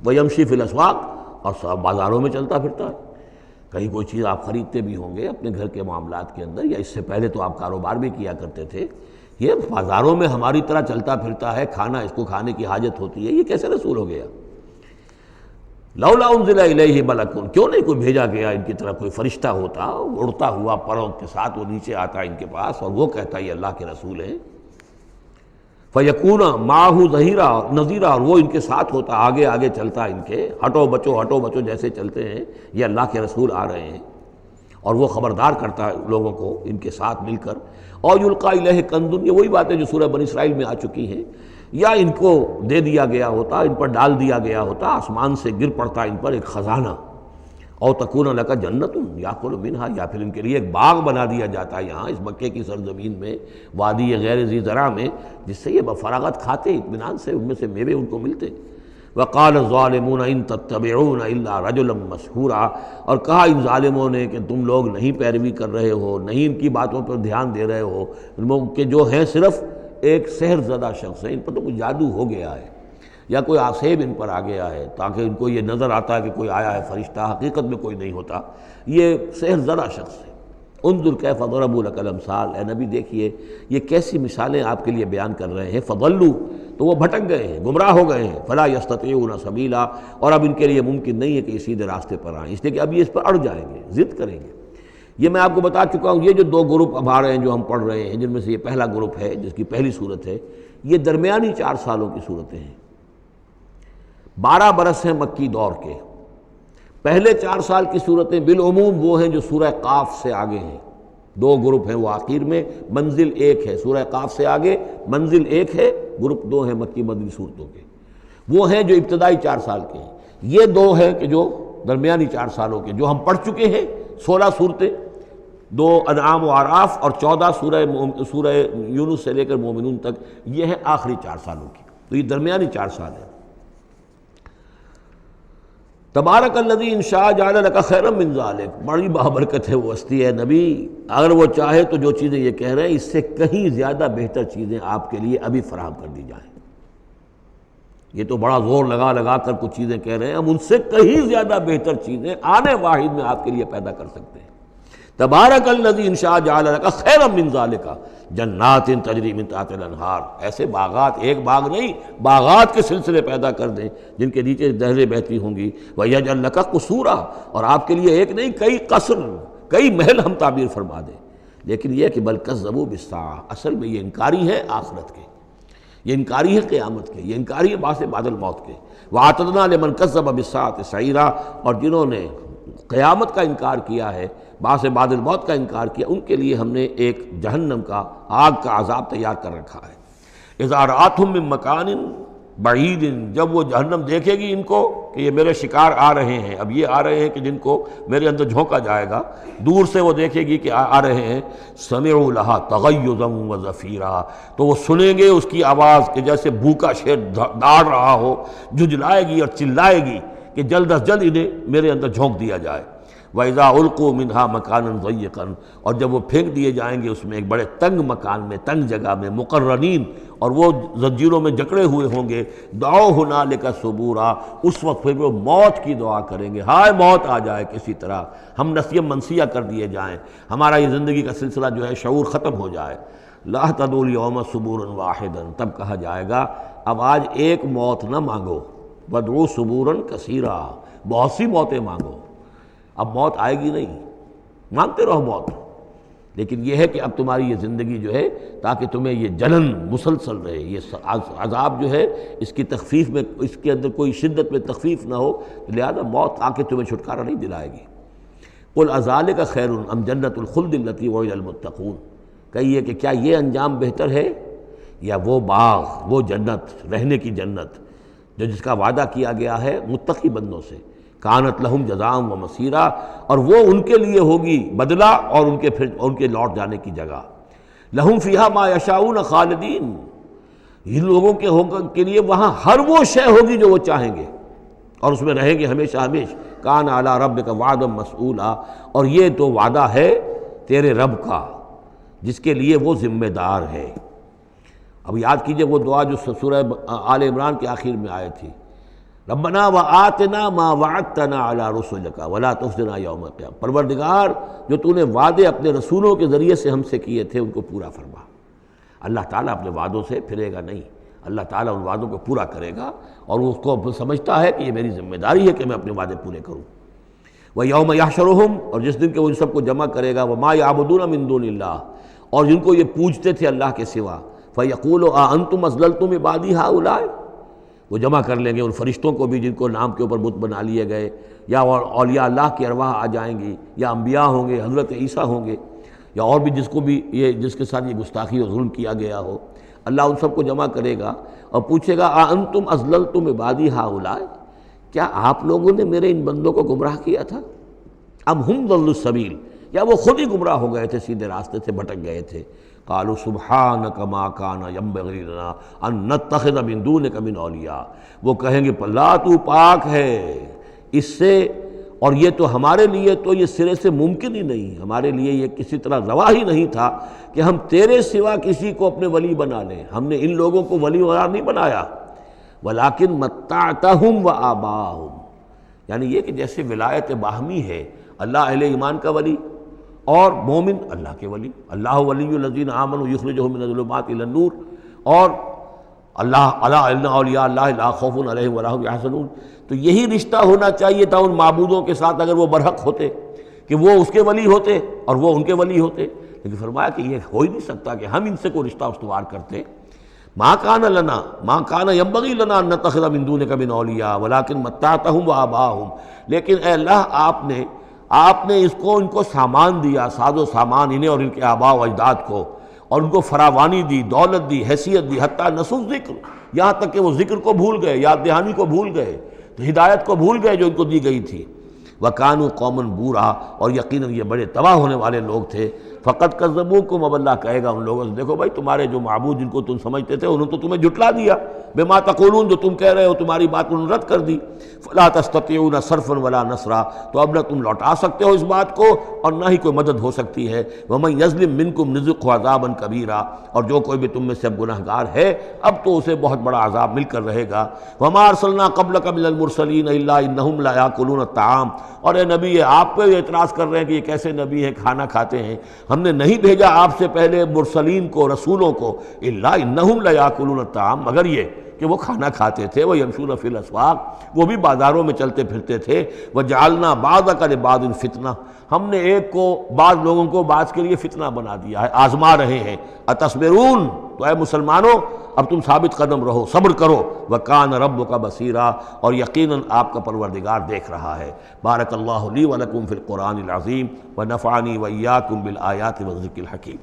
ویمشی فی الاسواق، اور سب بازاروں میں چلتا پھرتا ہے۔ کہیں کوئی چیز آپ خریدتے بھی ہوں گے اپنے گھر کے معاملات کے اندر، یا اس سے پہلے تو آپ کاروبار بھی کیا کرتے تھے، یہ بازاروں میں ہماری طرح چلتا پھرتا ہے، کھانا اس کو کھانے کی حاجت ہوتی ہے، یہ کیسے رسول ہو گیا؟ لولا انزل الیہ ملک، کیوں نہیں کوئی بھیجا گیا ان کی طرف کوئی فرشتہ ہوتا، اڑتا ہوا پروں کے ساتھ وہ نیچے آتا ان کے پاس اور وہ کہتا یہ اللہ کے رسول ہیں۔ فیکون معہ ظہیرا نذیرا، اور وہ ان کے ساتھ ہوتا، آگے آگے چلتا ان کے، ہٹو بچو جیسے چلتے ہیں، یہ اللہ کے رسول آ رہے ہیں، اور وہ خبردار کرتا ہے لوگوں کو ان کے ساتھ مل کر۔ اور یلقا الیہ کنز، یہ وہی باتیں جو سورہ بنی اسرائیل میں آ چکی ہیں، یا ان کو دے دیا گیا ہوتا، ان پر ڈال دیا گیا ہوتا، آسمان سے گر پڑتا ان پر ایک خزانہ، او تکون لک جنت یاکل منہا، یا پھر ان کے لیے ایک باغ بنا دیا جاتا ہے یہاں اس مکے کی سرزمین میں، وادی غیر ذی زرع میں، جس سے یہ بفراغت کھاتے اطمینان سے، ان میں سے میوے ان کو ملتے۔ وقال الظالمون ان تتبعون الا رجلا مسحورا، اور کہا ان ظالموں نے کہ تم لوگ نہیں پیروی کر رہے ہو، نہیں ان کی باتوں پر دھیان دے رہے ہو، ان لوگ کہ جو ہیں صرف ایک سحر زدہ شخص ہے، ان پر تو کچھ جادو ہو گیا ہے، یا کوئی آسیب ان پر آ گیا ہے، تاکہ ان کو یہ نظر آتا ہے کہ کوئی آیا ہے فرشتہ، حقیقت میں کوئی نہیں ہوتا، یہ سحر زدہ شخص ہے۔ انظر کیف ضربوا لک الامثال، اے نبی دیکھیے یہ کیسی مثالیں آپ کے لیے بیان کر رہے ہیں، فضلوا، تو وہ بھٹک گئے ہیں، گمراہ ہو گئے ہیں، فلا یستطیعون سبیلا، اور اب ان کے لیے ممکن نہیں ہے کہ یہ سیدھے راستے پر آئیں، اس لیے کہ اب یہ اس پر اڑ جائیں گے، ضد کریں گے۔ یہ میں آپ کو بتا چکا ہوں، یہ جو دو گروپ اب آ رہے ہیں جو ہم پڑھ رہے ہیں، جن میں سے یہ پہلا گروپ ہے جس کی پہلی صورت ہے، یہ درمیانی 4 سالوں کی صورتیں ہیں، 12 برس ہیں مکی دور کے۔ پہلے 4 سال کی صورتیں بالعموم وہ ہیں جو سورہ قاف سے آگے ہیں، 2 گروپ ہیں وہ آخر میں، منزل 1 ہے، سورہ قاف سے آگے منزل 1 ہے، گروپ 2 ہیں مکی مدنی صورتوں کے، وہ ہیں جو ابتدائی 4 سال کے ہیں۔ یہ 2 ہیں کہ جو درمیانی 4 سالوں کے، جو ہم پڑھ چکے ہیں 16 صورتیں، 2 انعام و اعراف اور 14 سورہ یونس سے لے کر مومنون تک، یہ ہیں آخری 4 سالوں کی، تو یہ درمیانی 4 سال ہیں۔ تبارک الذی ان شاء جعل لک خیرا من ذلک، بڑی بابرکت ہے وہ ہستی ہے نبی، اگر وہ چاہے تو جو چیزیں یہ کہہ رہے ہیں اس سے کہیں زیادہ بہتر چیزیں آپ کے لیے ابھی فراہم کر دی جائیں۔ یہ تو بڑا زور لگا لگا کر کچھ چیزیں کہہ رہے ہیں، ہم ان سے کہیں زیادہ بہتر چیزیں آنے واحد میں آپ کے لیے پیدا کر سکتے ہیں۔ تبارک الذی ان شاء جعل لک خیرا من ذلک جنات تجری من تحتها الانہار، ایسے باغات، ایک باغ نہیں، باغات کے سلسلے پیدا کر دیں جن کے نیچے نہریں بہتی ہوں گی، ویجعل لک قصورا، اور آپ کے لیے ایک نہیں کئی قصر، کئی محل ہم تعبیر فرما دیں۔ لیکن یہ کہ بل کذبوا بالساعہ، اصل میں یہ انکاری ہے آخرت کے، یہ انکاری ہے قیامت کے، یہ انکاری ہے بعث بعد الموت کے۔ وَأَعْتَدْنَا لِمَنْ كَذَّبَ بِالسَّاعَةِ سَعِيرًا، اور جنہوں نے قیامت کا انکار کیا ہے، بعث بعد الموت کا انکار کیا، ان کے لیے ہم نے ایک جہنم کا، آگ کا عذاب تیار کر رکھا ہے۔ اِذَا رَأَتْهُم مِّن مَّكَانٍ بَعِيدٍ، جب وہ جہنم دیکھے گی ان کو کہ یہ میرے شکار آ رہے ہیں، اب یہ آ رہے ہیں کہ جن کو میرے اندر جھونکا جائے گا، دور سے وہ دیکھے گی کہ آ رہے ہیں، سَمِعُوا لَهَا تَغَيُّظًا وَزَفِيرًا، تو وہ سنیں گے اس کی آواز کہ جیسے بھوکا شیر داڑ رہا ہو، جھجلائے گی اور چلائے گی کہ جلد از جلد انہیں میرے اندر جھونک دیا جائے۔ وَإِذَا أُلْقُوا مِنْهَا مَكَانًا ضَيِّقًا، اور جب وہ پھینک دیے جائیں گے اس میں ایک بڑے تنگ مکان میں، تنگ جگہ میں، مقرنین، اور وہ زنجیروں میں جکڑے ہوئے ہوں گے، دعوا هُنَالِكَ ثُبُورًا، اس وقت پھر وہ موت کی دعا کریں گے، ہائے موت آ جائے کسی طرح، ہم نسیہ منسیہ کر دیے جائیں، ہمارا یہ زندگی کا سلسلہ جو ہے شعور ختم ہو جائے۔ لَا تَدْعُوا الْيَوْمَ ثُبُورًا وَاحِدًا، تب کہا جائے گا اب آج ایک موت نہ مانگو، وَادْعُوا ثُبُورًا كَثِيرًا، بہت سی موتیں مانگو۔ اب موت آئے گی نہیں، مانگتے رہو موت، لیکن یہ ہے کہ اب تمہاری یہ زندگی جو ہے تاکہ تمہیں یہ جلن مسلسل رہے، یہ عذاب جو ہے اس کی تخفیف میں، اس کے اندر کوئی شدت میں تخفیف نہ ہو، لہذا موت آ کے تمہیں چھٹکارا نہیں دلائے گی۔ قُلْ أَذَلِكَ خَيْرٌ أَمْ جَنَّةُ الْخُلْدِ الَّتِي وُعِدَ الْمُتَّقُونَ، کہیے کہ کیا یہ انجام بہتر ہے یا وہ باغ، وہ جنت، رہنے کی جنت جو جس کا وعدہ کیا گیا ہے متقی بندوں سے، کانت لہم جزاء و مصیرا، اور وہ ان کے لیے ہوگی بدلہ اور ان کے لوٹ جانے کی جگہ۔ لہم فیہا ما یشاؤون خالدین، ان لوگوں کے لیے وہاں ہر وہ شے ہوگی جو وہ چاہیں گے اور اس میں رہیں گے ہمیشہ ہمیشہ۔ کان علی ربک وعدا مسئولا، اور یہ تو وعدہ ہے تیرے رب کا جس کے لیے وہ ذمہ دار ہے۔ اب یاد کیجئے وہ دعا جو سورہ آل عمران کے آخر میں آئی تھی، ربنا وآتنا ما وعدتنا علی رسلک ولا تخزنا یوم القیامہ، پروردگار جو تو نے وعدے اپنے رسولوں کے ذریعے سے ہم سے کیے تھے ان کو پورا فرما۔ اللہ تعالیٰ اپنے وعدوں سے پھرے گا نہیں، اللہ تعالیٰ ان وعدوں کو پورا کرے گا، اور وہ اس کو سمجھتا ہے کہ یہ میری ذمہ داری ہے کہ میں اپنے وعدے پورے کروں۔ وَيَوْمَ يَحْشُرُهُمْ، اور جس دن کہ وہ ان سب کو جمع کرے گا، وَمَا يَعْبُدُونَ مِن دُونِ اللَّهِ، اور جن کو یہ پوجتے تھے اللہ کے سوا، فَيَقُولُ أَأَنْتُمْ أَضْلَلْتُمْ عِبَادِي هَؤُلَاءِ، وہ جمع کر لیں گے ان فرشتوں کو بھی جن کو نام کے اوپر بت بنا لیے گئے، یا اولیاء اللہ کی ارواح آ جائیں گی، یا انبیاء ہوں گے، حضرت عیسیٰ ہوں گے، یا اور بھی جس کو بھی یہ جس کے ساتھ یہ گستاخی اور ظلم کیا گیا ہو، اللہ ان سب کو جمع کرے گا اور پوچھے گا أَأَنْتُمْ أَضْلَلْتُمْ عِبَادِي هَؤُلَاءِ، کیا آپ لوگوں نے میرے ان بندوں کو گمراہ کیا تھا؟ ام ہم ضلوا السبیل، یا وہ خود ہی گمراہ ہو گئے تھے، سیدھے راستے سے بھٹک گئے تھے۔ قالوا سبحانک ما کان ینبغی لنا ان نتخذ من دونک من اولیاء، وہ کہیں گے اللہ تو پاک ہے اس سے، اور یہ تو ہمارے لیے تو یہ سرے سے ممکن ہی نہیں، ہمارے لیے یہ کسی طرح روا ہی نہیں تھا کہ ہم تیرے سوا کسی کو اپنے ولی بنا لیں، ہم نے ان لوگوں کو ولی قرار نہیں بنایا۔ ولیکن متعتہم وآباءہم، یعنی یہ کہ جیسے ولایت باہمی ہے، اللہ اہل ایمان کا ولی اور مومن اللہ کے ولی، اللہ ولی الذین آمنوا یخرجہم من الظلمات الی النور، اور اللہ الا ان اولیاء اللہ لا خوف علیہم ولا ہم یحزنون، تو یہی رشتہ ہونا چاہیے تھا ان معبودوں کے ساتھ اگر وہ برحق ہوتے، کہ وہ اس کے ولی ہوتے اور وہ ان کے ولی ہوتے، لیکن فرمایا کہ یہ ہو ہی نہیں سکتا کہ ہم ان سے کوئی رشتہ استوار کرتے۔ ما کان لنا ما کان ینبغی لنا ان نتخذ من دونک من اولیاء ولکن متعتہم وآباءہم، لیکن اے اللہ آپ نے اس کو ان کو سامان دیا، ساز و سامان انہیں اور ان کے آباء و اجداد کو، اور ان کو فراوانی دی، دولت دی، حیثیت دی، حتیٰ نسوا ذکر، یہاں تک کہ وہ ذکر کو بھول گئے، یاد دہانی کو بھول گئے، ہدایت کو بھول گئے جو ان کو دی گئی تھی۔ وَكَانُوا قَوْمًا بُورًا، اور یقیناً یہ بڑے تباہ ہونے والے لوگ تھے۔ فقط کذبوکم، اب اللہ کہے گا ان لوگوں سے دیکھو بھائی تمہارے جو معبود جن کو تم سمجھتے تھے انہوں تو تمہیں جھٹلا دیا، بما تقولون جو تم کہہ رہے ہو تمہاری بات انہوں نے رد کر دی، فلا تستطيعون صرفا ولا نصرا، تو اب نہ تم لوٹا سکتے ہو اس بات کو اور نہ ہی کوئی مدد ہو سکتی ہے، ومن یظلم منکم نذقہ عذابا کبیرا، اور جو کوئی بھی تم میں سے اب گناہ گار ہے اب تو اسے بہت بڑا عذاب مل کر رہے گا۔ وما ارسلنا قبلک من المرسلین الا انہم لا یاکلون الطعام، اور اے نبی یہ آپ پہ اعتراض کر رہے ہیں کہ یہ کیسے نبی ہیں کھانا کھاتے ہیں، ہم نے نہیں بھیجا آپ سے پہلے مرسلین کو رسولوں کو الا انہم لا یاکلون الطعام، مگر یہ کہ وہ کھانا کھاتے تھے، وہ یمشون فی الاسواق، وہ بھی بازاروں میں چلتے پھرتے تھے، وجعلنا بعضک لبعض فتنہ، ہم نے ایک کو بعض لوگوں کو بعض کے لیے فتنہ بنا دیا ہے، آزما رہے ہیں، اتصبرون، تو اے مسلمانوں اب تم ثابت قدم رہو، صبر کرو، وکان ربک بصیرا، اور یقیناً آپ کا پروردگار دیکھ رہا ہے۔ بارک اللہ لی ولکم فی القرآن العظیم ونفعنی وإیاکم بالآیات والذکر الحکیم۔